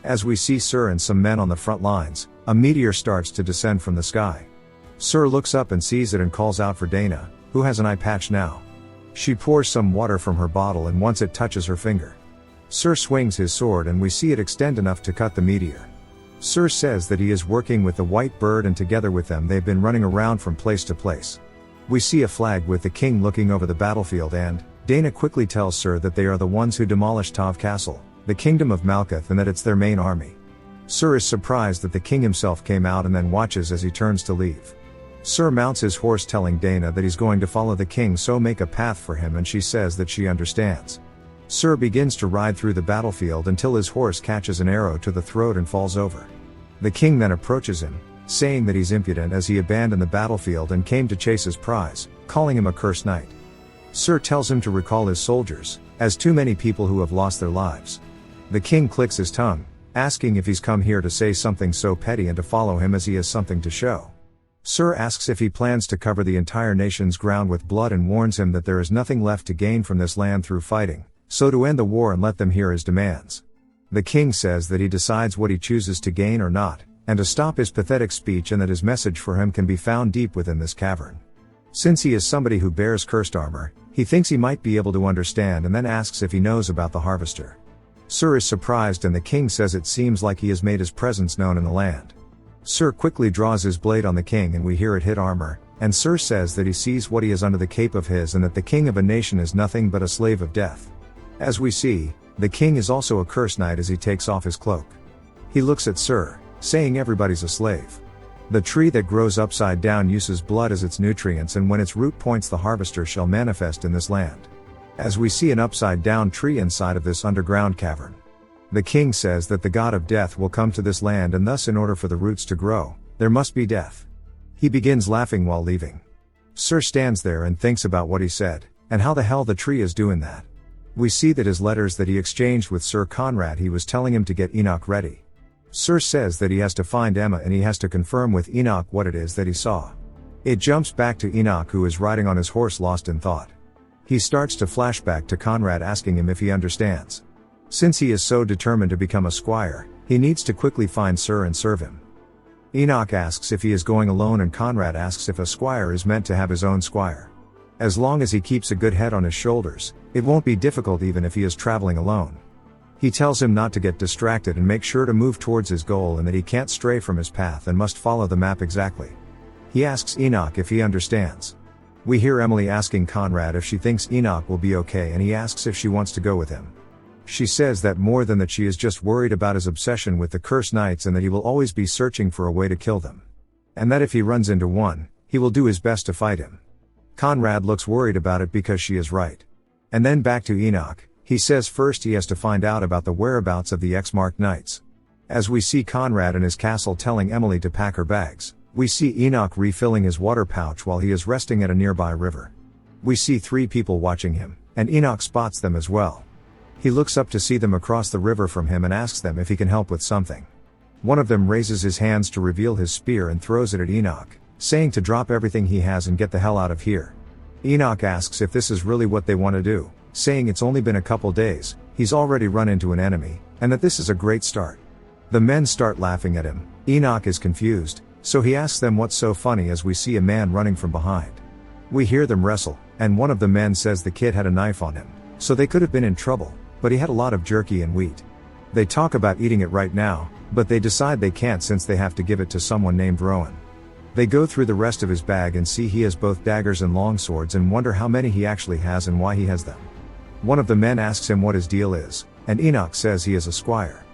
As we see Sir and some men on the front lines, a meteor starts to descend from the sky. Sir looks up and sees it and calls out for Dana, who has an eye patch now. She pours some water from her bottle and once it touches her finger. Sir swings his sword and we see it extend enough to cut the meteor. Sir says that he is working with the white bird and together with them they've been running around from place to place. We see a flag with the king looking over the battlefield and Dana quickly tells Sir that they are the ones who demolished Tav Castle, the kingdom of Malkuth, and that it's their main army. Sir is surprised that the king himself came out and then watches as he turns to leave. Sir mounts his horse telling Dana that he's going to follow the king so make a path for him and she says that she understands. Sir begins to ride through the battlefield until his horse catches an arrow to the throat and falls over. The king then approaches him, saying that he's impudent as he abandoned the battlefield and came to chase his prize, calling him a cursed knight. Sir tells him to recall his soldiers, as too many people who have lost their lives. The king clicks his tongue, asking if he's come here to say something so petty and to follow him as he has something to show. Sir asks if he plans to cover the entire nation's ground with blood and warns him that there is nothing left to gain from this land through fighting, so to end the war and let them hear his demands. The king says that he decides what he chooses to gain or not, and to stop his pathetic speech and that his message for him can be found deep within this cavern. Since he is somebody who bears cursed armor, he thinks he might be able to understand and then asks if he knows about the harvester. Sir is surprised and the king says it seems like he has made his presence known in the land. Sir quickly draws his blade on the king and we hear it hit armor, and Sir says that he sees what he has under the cape of his and that the king of a nation is nothing but a slave of death. As we see, the king is also a cursed knight as he takes off his cloak. He looks at Sir, saying everybody's a slave. The tree that grows upside down uses blood as its nutrients and when its root points the harvester shall manifest in this land. As we see an upside down tree inside of this underground cavern. The king says that the god of death will come to this land, and thus in order for the roots to grow, there must be death. He begins laughing while leaving. Sir stands there and thinks about what he said, and how the hell the tree is doing that. We see that his letters that he exchanged with Sir Conrad, he was telling him to get Enoch ready. Sir says that he has to find Emma and he has to confirm with Enoch what it is that he saw. It jumps back to Enoch, who is riding on his horse lost in thought. He starts to flash back to Conrad asking him if he understands. Since he is so determined to become a squire, he needs to quickly find Sir and serve him. Enoch asks if he is going alone, and Conrad asks if a squire is meant to have his own squire. As long as he keeps a good head on his shoulders, it won't be difficult even if he is traveling alone. He tells him not to get distracted and make sure to move towards his goal, and that he can't stray from his path and must follow the map exactly. He asks Enoch if he understands. We hear Emily asking Conrad if she thinks Enoch will be okay, and he asks if she wants to go with him. She says that more than that, she is just worried about his obsession with the cursed knights, and that he will always be searching for a way to kill them. And that if he runs into one, he will do his best to fight him. Conrad looks worried about it because she is right. And then back to Enoch, he says first he has to find out about the whereabouts of the X-marked knights. As we see Conrad in his castle telling Emily to pack her bags, we see Enoch refilling his water pouch while he is resting at a nearby river. We see 3 people watching him, and Enoch spots them as well. He looks up to see them across the river from him and asks them if he can help with something. One of them raises his hands to reveal his spear and throws it at Enoch, saying to drop everything he has and get the hell out of here. Enoch asks if this is really what they want to do, saying it's only been a couple days, he's already run into an enemy, and that this is a great start. The men start laughing at him. Enoch is confused, so he asks them what's so funny, as we see a man running from behind. We hear them wrestle, and one of the men says the kid had a knife on him, so they could have been in trouble, but he had a lot of jerky and wheat. They talk about eating it right now, but they decide they can't since they have to give it to someone named Rowan. They go through the rest of his bag and see he has both daggers and longswords, and wonder how many he actually has and why he has them. One of the men asks him what his deal is, and Enoch says he is a squire.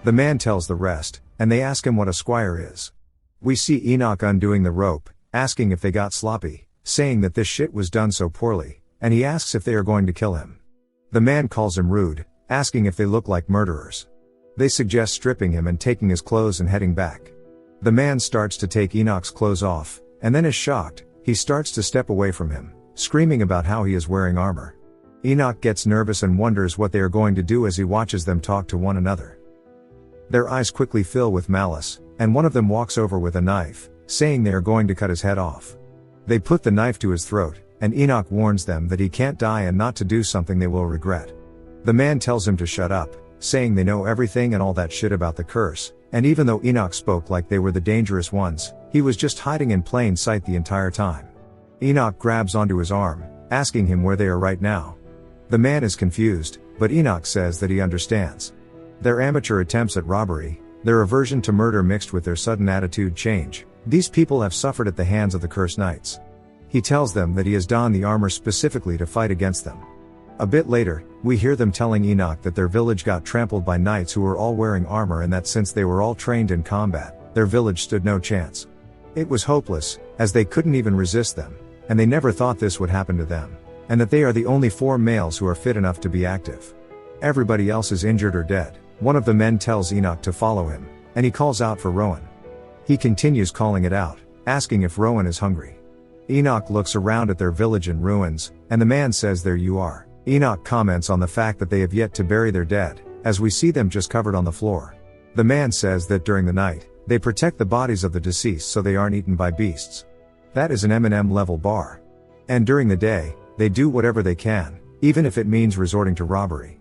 The man tells the rest, and they ask him what a squire is. We see Enoch undoing the rope, asking if they got sloppy, saying that this shit was done so poorly, and he asks if they are going to kill him. The man calls him rude, asking if they look like murderers. They suggest stripping him and taking his clothes and heading back. The man starts to take Enoch's clothes off, and then is shocked. He starts to step away from him, screaming about how he is wearing armor. Enoch gets nervous and wonders what they are going to do as he watches them talk to one another. Their eyes quickly fill with malice, and one of them walks over with a knife, saying they are going to cut his head off. They put the knife to his throat, and Enoch warns them that he can't die and not to do something they will regret. The man tells him to shut up, saying they know everything and all that shit about the curse, and even though Enoch spoke like they were the dangerous ones, he was just hiding in plain sight the entire time. Enoch grabs onto his arm, asking him where they are right now. The man is confused, but Enoch says that he understands. Their amateur attempts at robbery, their aversion to murder mixed with their sudden attitude change, these people have suffered at the hands of the cursed knights. He tells them that he has donned the armor specifically to fight against them. A bit later, we hear them telling Enoch that their village got trampled by knights who were all wearing armor, and that since they were all trained in combat, their village stood no chance. It was hopeless, as they couldn't even resist them, and they never thought this would happen to them, and that they are the only 4 males who are fit enough to be active. Everybody else is injured or dead. One of the men tells Enoch to follow him, and he calls out for Rowan. He continues calling it out, asking if Rowan is hungry. Enoch looks around at their village in ruins, and the man says, "There you are." Enoch comments on the fact that they have yet to bury their dead, as we see them just covered on the floor. The man says that during the night, they protect the bodies of the deceased so they aren't eaten by beasts. That is an M&M level bar. And during the day, they do whatever they can, even if it means resorting to robbery.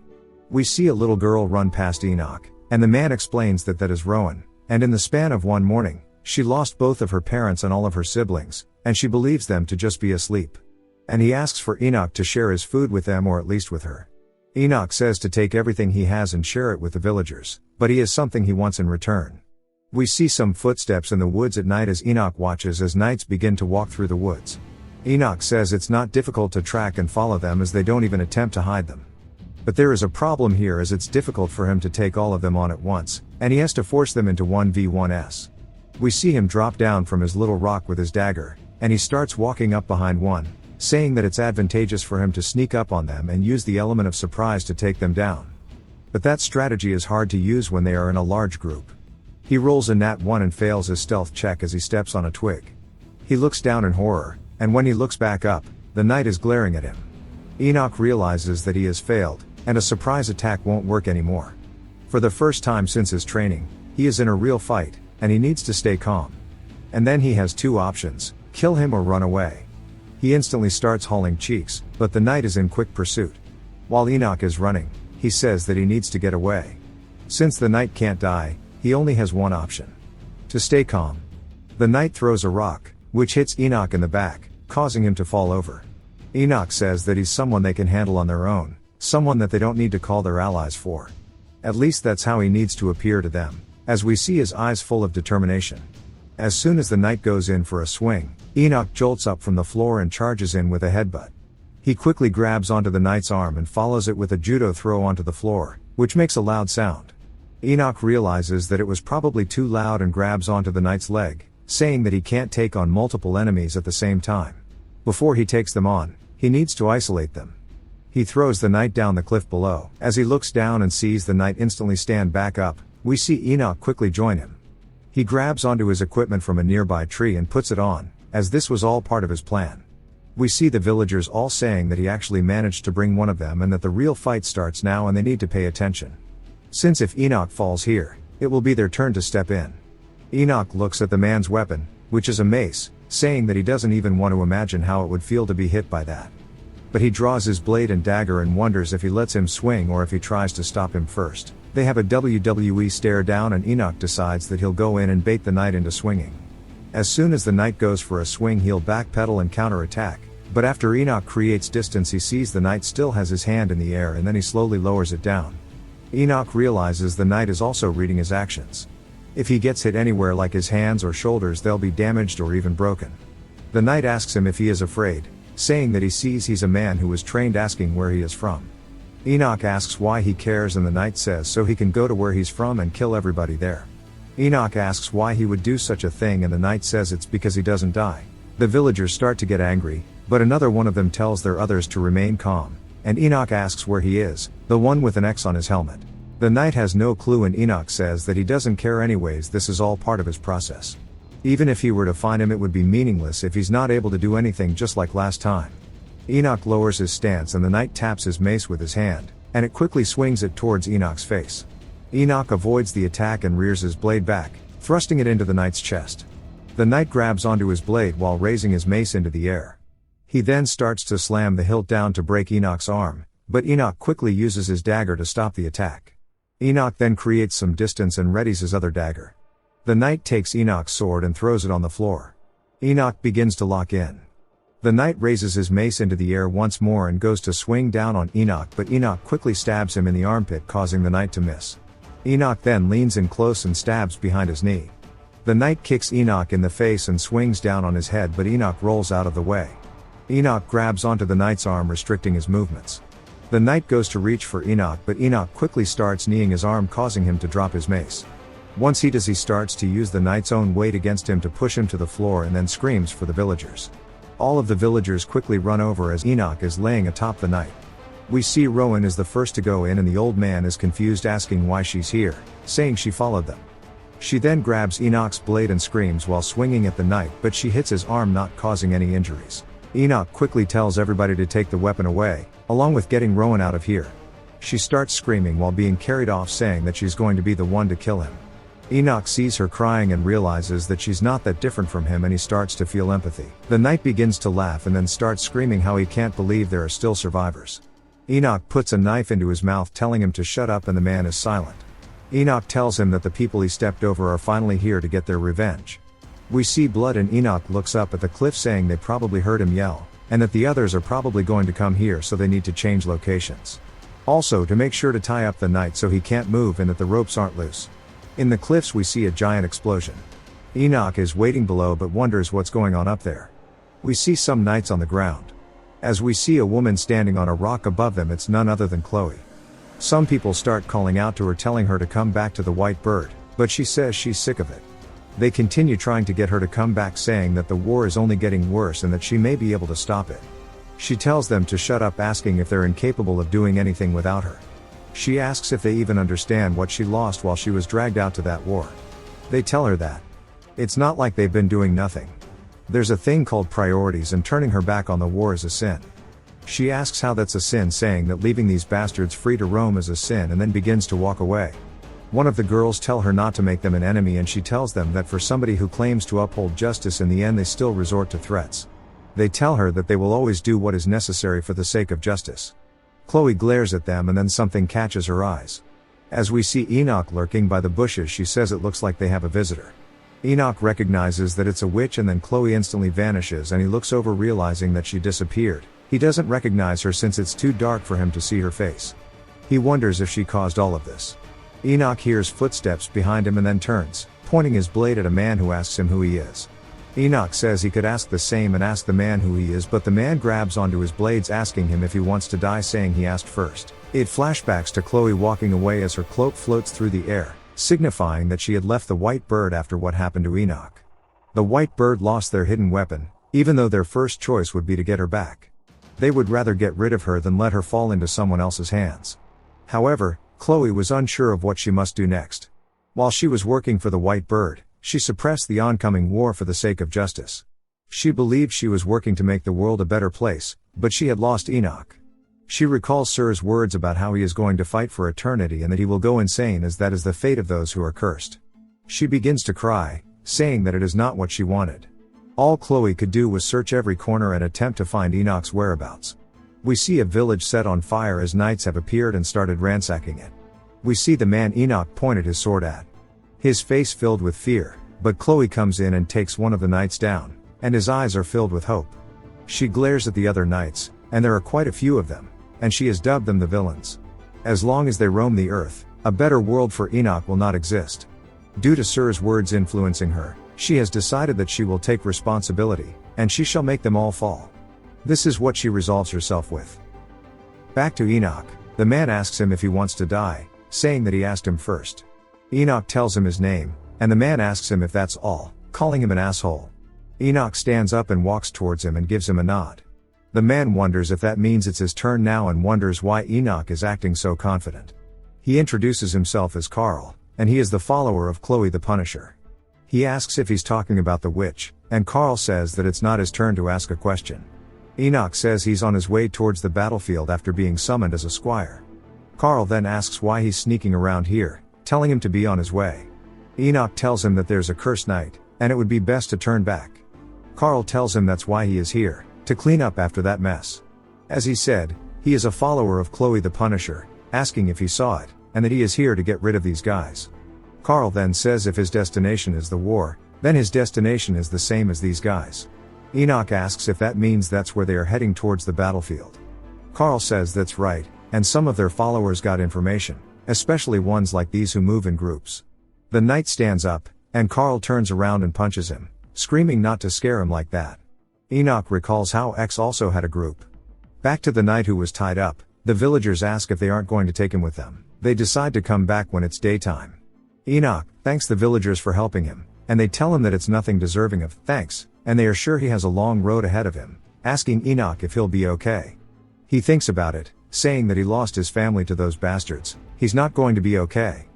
We see a little girl run past Enoch, and the man explains that that is Rowan, and in the span of one morning, she lost both of her parents and all of her siblings, and she believes them to just be asleep. And he asks for Enoch to share his food with them, or at least with her. Enoch says to take everything he has and share it with the villagers, but he has something he wants in return. We see some footsteps in the woods at night as Enoch watches as knights begin to walk through the woods. Enoch says it's not difficult to track and follow them, as they don't even attempt to hide them. But there is a problem here, as it's difficult for him to take all of them on at once, and he has to force them into 1v1s. We see him drop down from his little rock with his dagger, and he starts walking up behind one, saying that it's advantageous for him to sneak up on them and use the element of surprise to take them down. But that strategy is hard to use when they are in a large group. He rolls a nat 1 and fails his stealth check as he steps on a twig. He looks down in horror, and when he looks back up, the knight is glaring at him. Enoch realizes that he has failed, and a surprise attack won't work anymore. For the first time since his training, he is in a real fight, and he needs to stay calm. And then he has two options: kill him or run away. He instantly starts hauling cheeks, but the knight is in quick pursuit. While Enoch is running, he says that he needs to get away. Since the knight can't die, he only has one option: to stay calm. The knight throws a rock, which hits Enoch in the back, causing him to fall over. Enoch says that he's someone they can handle on their own, someone that they don't need to call their allies for. At least that's how he needs to appear to them, as we see his eyes full of determination. As soon as the knight goes in for a swing, Enoch jolts up from the floor and charges in with a headbutt. He quickly grabs onto the knight's arm and follows it with a judo throw onto the floor, which makes a loud sound. Enoch realizes that it was probably too loud and grabs onto the knight's leg, saying that he can't take on multiple enemies at the same time. Before he takes them on, he needs to isolate them. He throws the knight down the cliff below. As he looks down and sees the knight instantly stand back up, we see Enoch quickly join him. He grabs onto his equipment from a nearby tree and puts it on, as this was all part of his plan. We see the villagers all saying that he actually managed to bring one of them and that the real fight starts now and they need to pay attention. Since if Enoch falls here, it will be their turn to step in. Enoch looks at the man's weapon, which is a mace, saying that he doesn't even want to imagine how it would feel to be hit by that. But he draws his blade and dagger and wonders if he lets him swing or if he tries to stop him first. They have a WWE stare down and Enoch decides that he'll go in and bait the knight into swinging. As soon as the knight goes for a swing, he'll backpedal and counterattack, but after Enoch creates distance, he sees the knight still has his hand in the air and then he slowly lowers it down. Enoch realizes the knight is also reading his actions. If he gets hit anywhere like his hands or shoulders, they'll be damaged or even broken. The knight asks him if he is afraid, saying that he sees he's a man who was trained, asking where he is from. Enoch asks why he cares and the knight says so he can go to where he's from and kill everybody there. Enoch asks why he would do such a thing and the knight says it's because he doesn't die. The villagers start to get angry, but another one of them tells their others to remain calm, and Enoch asks where he is, the one with an X on his helmet. The knight has no clue and Enoch says that he doesn't care anyways, this is all part of his process. Even if he were to find him, it would be meaningless if he's not able to do anything, just like last time. Enoch lowers his stance and the knight taps his mace with his hand, and it quickly swings it towards Enoch's face. Enoch avoids the attack and rears his blade back, thrusting it into the knight's chest. The knight grabs onto his blade while raising his mace into the air. He then starts to slam the hilt down to break Enoch's arm, but Enoch quickly uses his dagger to stop the attack. Enoch then creates some distance and readies his other dagger. The knight takes Enoch's sword and throws it on the floor. Enoch begins to lock in. The knight raises his mace into the air once more and goes to swing down on Enoch, but Enoch quickly stabs him in the armpit, causing the knight to miss. Enoch then leans in close and stabs behind his knee. The knight kicks Enoch in the face and swings down on his head, but Enoch rolls out of the way. Enoch grabs onto the knight's arm, restricting his movements. The knight goes to reach for Enoch, but Enoch quickly starts kneeing his arm, causing him to drop his mace. Once he does, he starts to use the knight's own weight against him to push him to the floor and then screams for the villagers. All of the villagers quickly run over as Enoch is laying atop the knight. We see Rowan is the first to go in and the old man is confused, asking why she's here, saying she followed them. She then grabs Enoch's blade and screams while swinging at the knight, but she hits his arm, not causing any injuries. Enoch quickly tells everybody to take the weapon away, along with getting Rowan out of here. She starts screaming while being carried off, saying that she's going to be the one to kill him. Enoch sees her crying and realizes that she's not that different from him, and he starts to feel empathy. The knight begins to laugh and then starts screaming how he can't believe there are still survivors. Enoch puts a knife into his mouth, telling him to shut up, and the man is silent. Enoch tells him that the people he stepped over are finally here to get their revenge. We see blood and Enoch looks up at the cliff, saying they probably heard him yell, and that the others are probably going to come here, so they need to change locations. Also to make sure to tie up the knight so he can't move and that the ropes aren't loose. In the cliffs we see a giant explosion. Enoch is waiting below but wonders what's going on up there. We see some knights on the ground. As we see a woman standing on a rock above them, it's none other than Chloe. Some people start calling out to her, telling her to come back to the white bird, but she says she's sick of it. They continue trying to get her to come back, saying that the war is only getting worse and that she may be able to stop it. She tells them to shut up, asking if they're incapable of doing anything without her. She asks if they even understand what she lost while she was dragged out to that war. They tell her that it's not like they've been doing nothing. There's a thing called priorities, and turning her back on the war is a sin. She asks how that's a sin, saying that leaving these bastards free to roam is a sin, and then begins to walk away. One of the girls tell her not to make them an enemy, and she tells them that for somebody who claims to uphold justice, in the end they still resort to threats. They tell her that they will always do what is necessary for the sake of justice. Chloe glares at them, and then something catches her eyes. As we see Enoch lurking by the bushes, she says it looks like they have a visitor. Enoch recognizes that it's a witch, and then Chloe instantly vanishes, and he looks over, realizing that she disappeared. He doesn't recognize her since it's too dark for him to see her face. He wonders if she caused all of this. Enoch hears footsteps behind him and then turns, pointing his blade at a man who asks him who he is. Enoch says he could ask the same and ask the man who he is, but the man grabs onto his blades, asking him if he wants to die, saying he asked first. It flashbacks to Chloe walking away as her cloak floats through the air, signifying that she had left the white bird after what happened to Enoch. The white bird lost their hidden weapon, even though their first choice would be to get her back. They would rather get rid of her than let her fall into someone else's hands. However, Chloe was unsure of what she must do next. While she was working for the white bird, she suppressed the oncoming war for the sake of justice. She believed she was working to make the world a better place, but she had lost Enoch. She recalls Sir's words about how he is going to fight for eternity and that he will go insane, as that is the fate of those who are cursed. She begins to cry, saying that it is not what she wanted. All Chloe could do was search every corner and attempt to find Enoch's whereabouts. We see a village set on fire as knights have appeared and started ransacking it. We see the man Enoch pointed his sword at. His face filled with fear, but Chloe comes in and takes one of the knights down, and his eyes are filled with hope. She glares at the other knights, and there are quite a few of them, and she has dubbed them the villains. As long as they roam the earth, a better world for Enoch will not exist. Due to Sir's words influencing her, she has decided that she will take responsibility, and she shall make them all fall. This is what she resolves herself with. Back to Enoch, the man asks him if he wants to die, saying that he asked him first. Enoch tells him his name, and the man asks him if that's all, calling him an asshole. Enoch stands up and walks towards him and gives him a nod. The man wonders if that means it's his turn now, and wonders why Enoch is acting so confident. He introduces himself as Carl, and he is the follower of Chloe the Punisher. He asks if he's talking about the witch, and Carl says that it's not his turn to ask a question. Enoch says he's on his way towards the battlefield after being summoned as a squire. Carl then asks why he's sneaking around here, telling him to be on his way. Enoch tells him that there's a cursed night, and it would be best to turn back. Carl tells him that's why he is here, to clean up after that mess. As he said, he is a follower of Chloe the Punisher, asking if he saw it, and that he is here to get rid of these guys. Carl then says if his destination is the war, then his destination is the same as these guys. Enoch asks if that means that's where they are heading towards the battlefield. Carl says that's right, and some of their followers got information, especially ones like these who move in groups. The knight stands up, and Carl turns around and punches him, screaming not to scare him like that. Enoch recalls how X also had a group. Back to the knight who was tied up, the villagers ask if they aren't going to take him with them. They decide to come back when it's daytime. Enoch thanks the villagers for helping him, and they tell him that it's nothing deserving of thanks, and they are sure he has a long road ahead of him, asking Enoch if he'll be okay. He thinks about it, saying that he lost his family to those bastards, he's not going to be okay.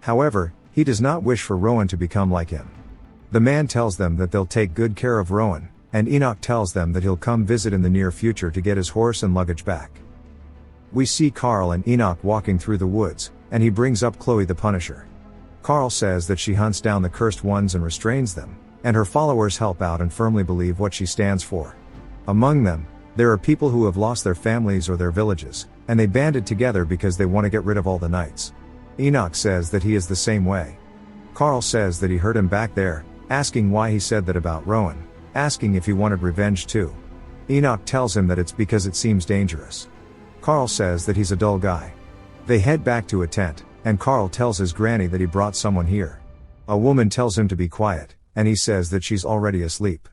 However, he does not wish for Rowan to become like him. The man tells them that they'll take good care of Rowan, and Enoch tells them that he'll come visit in the near future to get his horse and luggage back. We see Carl and Enoch walking through the woods, and he brings up Chloe the Punisher. Carl says that she hunts down the cursed ones and restrains them, and her followers help out and firmly believe what she stands for. Among them, there are people who have lost their families or their villages, and they banded together because they want to get rid of all the knights. Enoch says that he is the same way. Carl says that he heard him back there, asking why he said that about Rowan, asking if he wanted revenge too. Enoch tells him that it's because it seems dangerous. Carl says that he's a dull guy. They head back to a tent, and Carl tells his granny that he brought someone here. A woman tells him to be quiet, and he says that she's already asleep.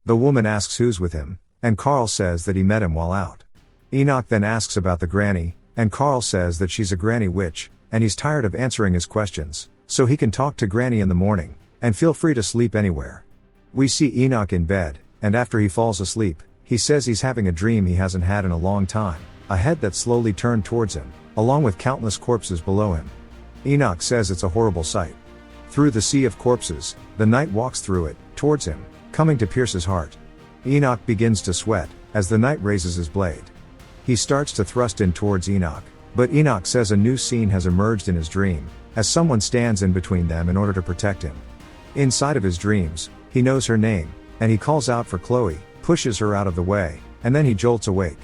The woman asks who's with him, and Carl says that he met him while out. Enoch then asks about the granny, and Carl says that she's a granny witch, and he's tired of answering his questions, so he can talk to granny in the morning, and feel free to sleep anywhere. We see Enoch in bed, and after he falls asleep, he says he's having a dream he hasn't had in a long time, a head that slowly turned towards him, along with countless corpses below him. Enoch says it's a horrible sight. Through the sea of corpses, the knight walks through it, towards him, coming to pierce his heart. Enoch begins to sweat, as the knight raises his blade. He starts to thrust in towards Enoch, but Enoch says a new scene has emerged in his dream, as someone stands in between them in order to protect him. Inside of his dreams, he knows her name, and he calls out for Chloe, pushes her out of the way, and then he jolts awake.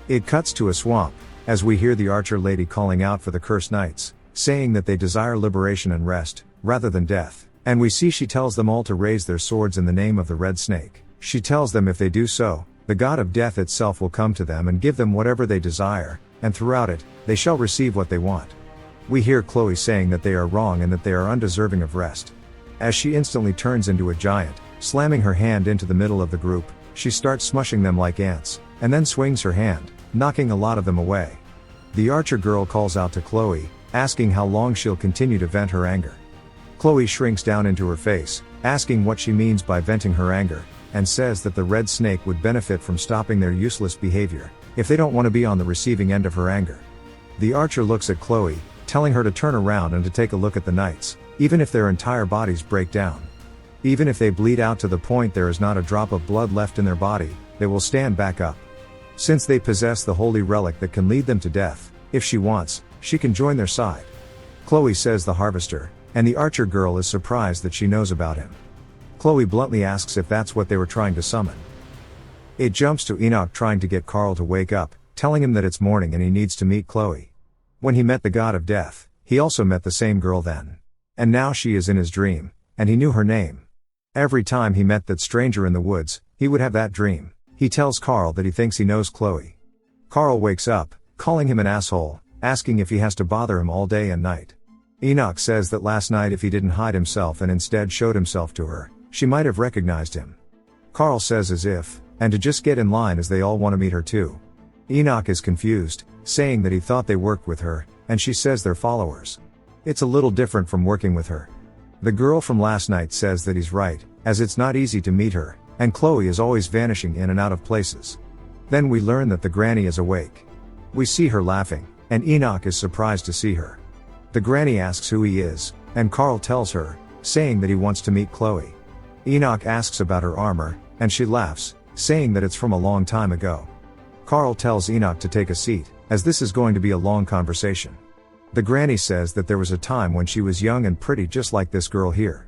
It cuts to a swamp, as we hear the archer lady calling out for the cursed knights, saying that they desire liberation and rest, rather than death, and we see she tells them all to raise their swords in the name of the red snake. She tells them if they do so, the god of death itself will come to them and give them whatever they desire, and throughout it, they shall receive what they want. We hear Chloe saying that they are wrong and that they are undeserving of rest. As she instantly turns into a giant, slamming her hand into the middle of the group, she starts smushing them like ants, and then swings her hand, knocking a lot of them away. The archer girl calls out to Chloe, asking how long she'll continue to vent her anger. Chloe shrinks down into her face, asking what she means by venting her anger, and says that the red snake would benefit from stopping their useless behavior, if they don't want to be on the receiving end of her anger. The archer looks at Chloe, telling her to turn around and to take a look at the knights, even if their entire bodies break down. Even if they bleed out to the point there is not a drop of blood left in their body, they will stand back up. Since they possess the holy relic that can lead them to death, if she wants, she can join their side. Chloe says the harvester, and the archer girl is surprised that she knows about him. Chloe bluntly asks if that's what they were trying to summon. It jumps to Enoch trying to get Carl to wake up, telling him that it's morning and he needs to meet Chloe. When he met the god of death, he also met the same girl then. And now she is in his dream, and he knew her name. Every time he met that stranger in the woods, he would have that dream. He tells Carl that he thinks he knows Chloe. Carl wakes up, calling him an asshole, asking if he has to bother him all day and night. Enoch says that last night if he didn't hide himself and instead showed himself to her, she might have recognized him. Carl says as if, and to just get in line as they all want to meet her too. Enoch is confused, saying that he thought they worked with her, and she says they're followers. It's a little different from working with her. The girl from last night says that he's right, as it's not easy to meet her, and Chloe is always vanishing in and out of places. Then we learn that the granny is awake. We see her laughing, and Enoch is surprised to see her. The granny asks who he is, and Carl tells her, saying that he wants to meet Chloe. Enoch asks about her armor, and she laughs, saying that it's from a long time ago. Carl tells Enoch to take a seat, as this is going to be a long conversation. The granny says that there was a time when she was young and pretty just like this girl here.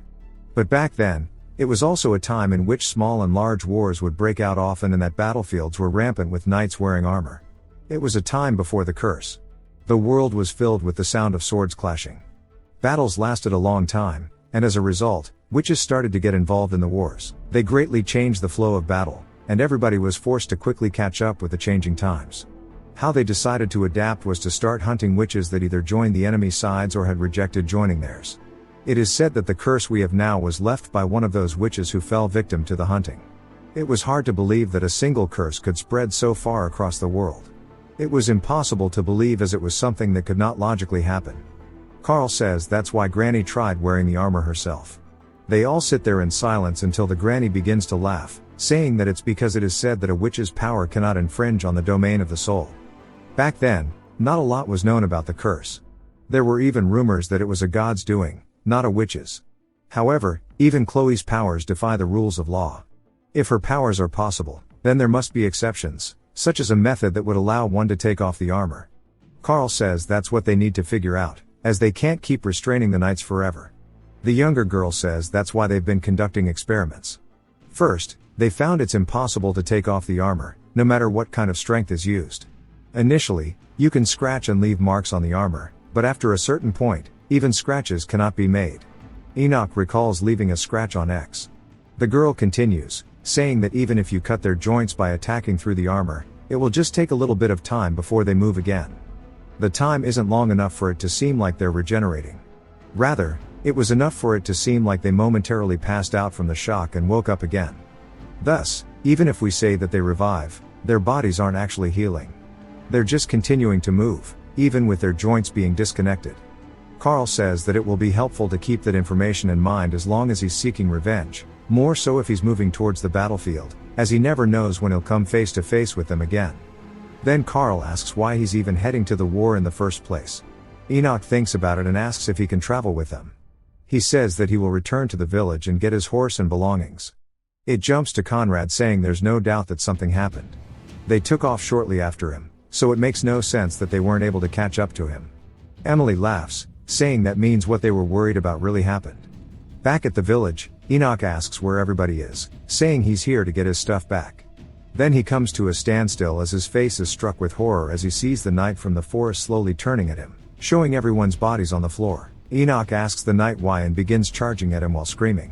But back then, it was also a time in which small and large wars would break out often and that battlefields were rampant with knights wearing armor. It was a time before the curse. The world was filled with the sound of swords clashing. Battles lasted a long time, and as a result, witches started to get involved in the wars. They greatly changed the flow of battle, and everybody was forced to quickly catch up with the changing times. How they decided to adapt was to start hunting witches that either joined the enemy sides or had rejected joining theirs. It is said that the curse we have now was left by one of those witches who fell victim to the hunting. It was hard to believe that a single curse could spread so far across the world. It was impossible to believe as it was something that could not logically happen. Carl says that's why Granny tried wearing the armor herself. They all sit there in silence until the granny begins to laugh, saying that it's because it is said that a witch's power cannot infringe on the domain of the soul. Back then, not a lot was known about the curse. There were even rumors that it was a god's doing, not a witch's. However, even Chloe's powers defy the rules of law. If her powers are possible, then there must be exceptions, such as a method that would allow one to take off the armor. Carl says that's what they need to figure out, as they can't keep restraining the knights forever. The younger girl says that's why they've been conducting experiments. First, they found it's impossible to take off the armor, no matter what kind of strength is used. Initially, you can scratch and leave marks on the armor, but after a certain point, even scratches cannot be made. Enoch recalls leaving a scratch on X. The girl continues, saying that even if you cut their joints by attacking through the armor, it will just take a little bit of time before they move again. The time isn't long enough for it to seem like they're regenerating. Rather, it was enough for it to seem like they momentarily passed out from the shock and woke up again. Thus, even if we say that they revive, their bodies aren't actually healing. They're just continuing to move, even with their joints being disconnected. Carl says that it will be helpful to keep that information in mind as long as he's seeking revenge, more so if he's moving towards the battlefield, as he never knows when he'll come face to face with them again. Then Carl asks why he's even heading to the war in the first place. Enoch thinks about it and asks if he can travel with them. He says that he will return to the village and get his horse and belongings. It jumps to Conrad saying there's no doubt that something happened. They took off shortly after him, so it makes no sense that they weren't able to catch up to him. Emily laughs, saying that means what they were worried about really happened. Back at the village, Enoch asks where everybody is, saying he's here to get his stuff back. Then he comes to a standstill as his face is struck with horror as he sees the knight from the forest slowly turning at him, showing everyone's bodies on the floor. Enoch asks the knight why and begins charging at him while screaming.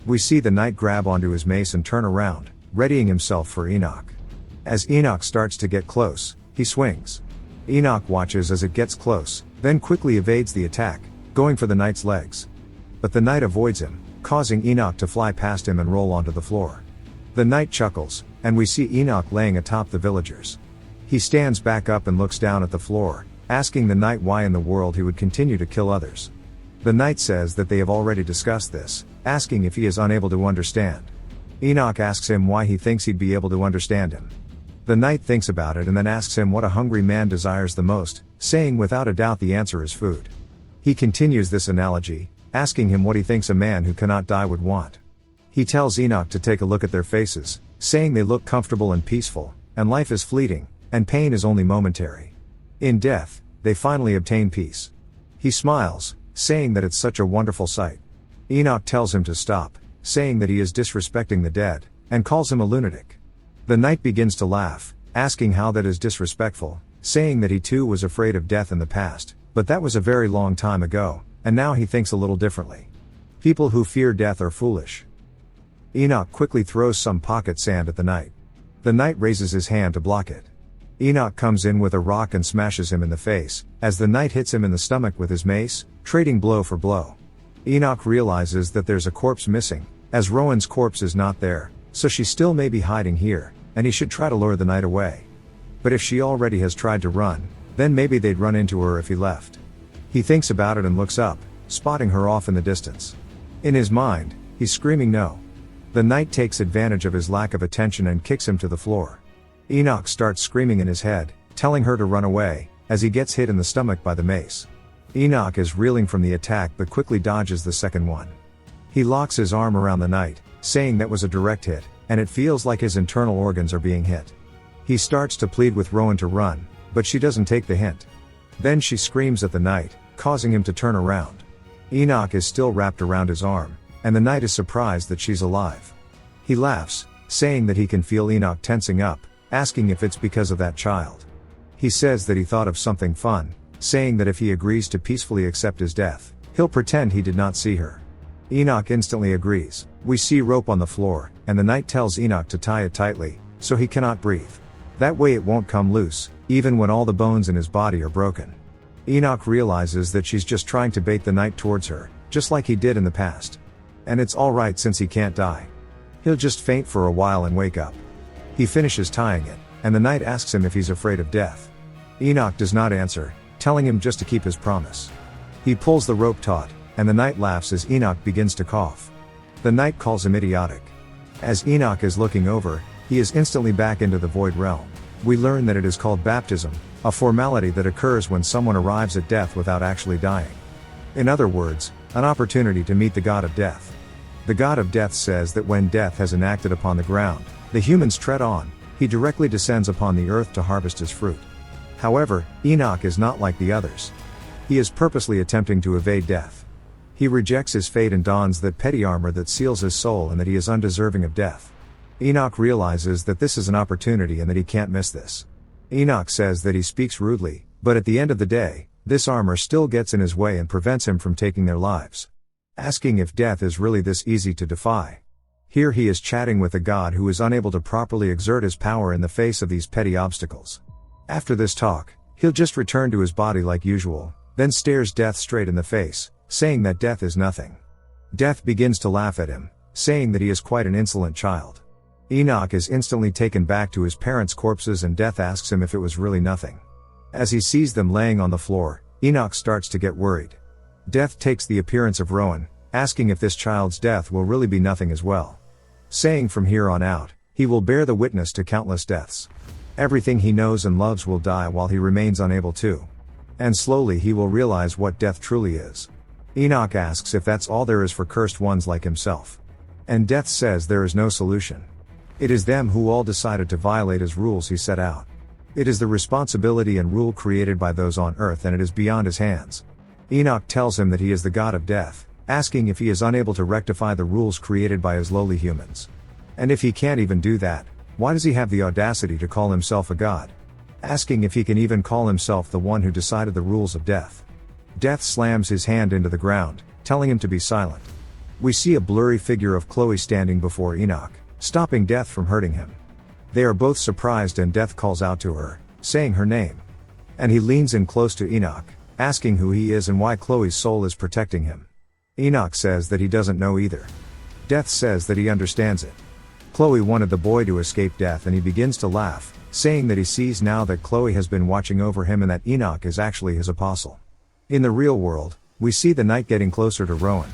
We see the knight grab onto his mace and turn around, readying himself for Enoch. As Enoch starts to get close, he swings. Enoch watches as it gets close, then quickly evades the attack, going for the knight's legs. But the knight avoids him, causing Enoch to fly past him and roll onto the floor. The knight chuckles, and we see Enoch laying atop the villagers. He stands back up and looks down at the floor, asking the knight why in the world he would continue to kill others. The knight says that they have already discussed this, asking if he is unable to understand. Enoch asks him why he thinks he'd be able to understand him. The knight thinks about it and then asks him what a hungry man desires the most, saying without a doubt the answer is food. He continues this analogy, asking him what he thinks a man who cannot die would want. He tells Enoch to take a look at their faces, saying they look comfortable and peaceful, and life is fleeting, and pain is only momentary. In death, they finally obtain peace. He smiles, saying that it's such a wonderful sight. Enoch tells him to stop, saying that he is disrespecting the dead, and calls him a lunatic. The knight begins to laugh, asking how that is disrespectful, saying that he too was afraid of death in the past, but that was a very long time ago, and now he thinks a little differently. People who fear death are foolish. Enoch quickly throws some pocket sand at the knight. The knight raises his hand to block it. Enoch comes in with a rock and smashes him in the face, as the knight hits him in the stomach with his mace, trading blow for blow. Enoch realizes that there's a corpse missing, as Rowan's corpse is not there, so she still may be hiding here, and he should try to lure the knight away. But if she already has tried to run, then maybe they'd run into her if he left. He thinks about it and looks up, spotting her off in the distance. In his mind, he's screaming no. The knight takes advantage of his lack of attention and kicks him to the floor. Enoch starts screaming in his head, telling her to run away, as he gets hit in the stomach by the mace. Enoch is reeling from the attack but quickly dodges the second one. He locks his arm around the knight, saying that was a direct hit, and it feels like his internal organs are being hit. He starts to plead with Rowan to run, but she doesn't take the hint. Then she screams at the knight, causing him to turn around. Enoch is still wrapped around his arm, and the knight is surprised that she's alive. He laughs, saying that he can feel Enoch tensing up, asking if it's because of that child. He says that he thought of something fun, saying that if he agrees to peacefully accept his death, he'll pretend he did not see her. Enoch instantly agrees. We see rope on the floor, and the knight tells Enoch to tie it tightly, so he cannot breathe. That way it won't come loose, even when all the bones in his body are broken. Enoch realizes that she's just trying to bait the knight towards her, just like he did in the past. And it's alright since he can't die. He'll just faint for a while and wake up. He finishes tying it, and the knight asks him if he's afraid of death. Enoch does not answer, telling him just to keep his promise. He pulls the rope taut, and the knight laughs as Enoch begins to cough. The knight calls him idiotic. As Enoch is looking over, he is instantly back into the void realm. We learn that it is called baptism, a formality that occurs when someone arrives at death without actually dying. In other words, an opportunity to meet the god of death. The god of death says that when death has enacted upon the ground, the humans tread on, he directly descends upon the earth to harvest his fruit. However, Enoch is not like the others. He is purposely attempting to evade death. He rejects his fate and dons that petty armor that seals his soul and that he is undeserving of death. Enoch realizes that this is an opportunity and that he can't miss this. Enoch says that he speaks rudely, but at the end of the day, this armor still gets in his way and prevents him from taking their lives. Asking if death is really this easy to defy. Here he is chatting with a god who is unable to properly exert his power in the face of these petty obstacles. After this talk, he'll just return to his body like usual, then stares death straight in the face, saying that death is nothing. Death begins to laugh at him, saying that he is quite an insolent child. Enoch is instantly taken back to his parents' corpses and death asks him if it was really nothing. As he sees them laying on the floor, Enoch starts to get worried. Death takes the appearance of Rowan, asking if this child's death will really be nothing as well. Saying from here on out, he will bear the witness to countless deaths. Everything he knows and loves will die while he remains unable to. And slowly he will realize what death truly is. Enoch asks if that's all there is for cursed ones like himself. And death says there is no solution. It is them who all decided to violate his rules he set out. It is the responsibility and rule created by those on earth, and it is beyond his hands. Enoch tells him that he is the god of death, asking if he is unable to rectify the rules created by his lowly humans. And if he can't even do that, why does he have the audacity to call himself a god? Asking if he can even call himself the one who decided the rules of death. Death slams his hand into the ground, telling him to be silent. We see a blurry figure of Chloe standing before Enoch, stopping Death from hurting him. They are both surprised and Death calls out to her, saying her name. And he leans in close to Enoch, asking who he is and why Chloe's soul is protecting him. Enoch says that he doesn't know either. Death says that he understands it. Chloe wanted the boy to escape death, and he begins to laugh, saying that he sees now that Chloe has been watching over him and that Enoch is actually his apostle. In the real world, we see the knight getting closer to Rowan.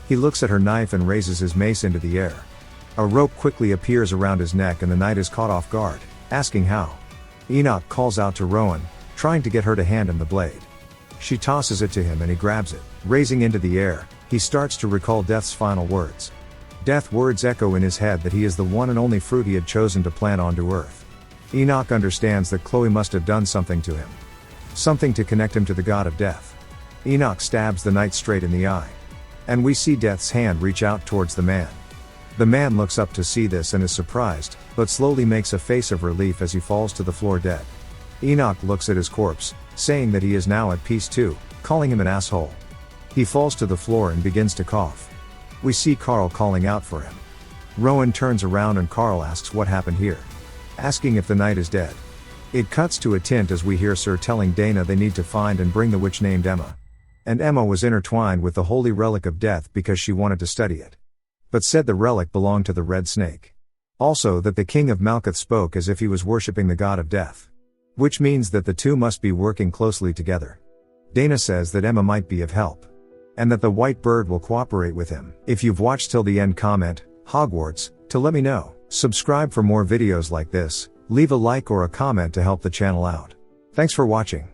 He looks at her knife and raises his mace into the air. A rope quickly appears around his neck and the knight is caught off guard, asking how. Enoch calls out to Rowan, trying to get her to hand him the blade. She tosses it to him and he grabs it. Raising into the air, he starts to recall Death's final words. Death's words echo in his head that he is the one and only fruit he had chosen to plant onto earth. Enoch understands that Chloe must have done something to him. Something to connect him to the god of death. Enoch stabs the knight straight in the eye. And we see Death's hand reach out towards the man. The man looks up to see this and is surprised, but slowly makes a face of relief as he falls to the floor dead. Enoch looks at his corpse, saying that he is now at peace too, calling him an asshole. He falls to the floor and begins to cough. We see Carl calling out for him. Rowan turns around and Carl asks what happened here, asking if the knight is dead. It cuts to a tint as we hear Sir telling Dana they need to find and bring the witch named Emma. And Emma was intertwined with the holy relic of death because she wanted to study it. But said the relic belonged to the red snake. Also that the king of Malkuth spoke as if he was worshipping the god of death. Which means that the two must be working closely together. Dana says that Emma might be of help. And that the white bird will cooperate with him. If you've watched till the end, comment, Hogwarts, to let me know. Subscribe for more videos like this, leave a like or a comment to help the channel out. Thanks for watching.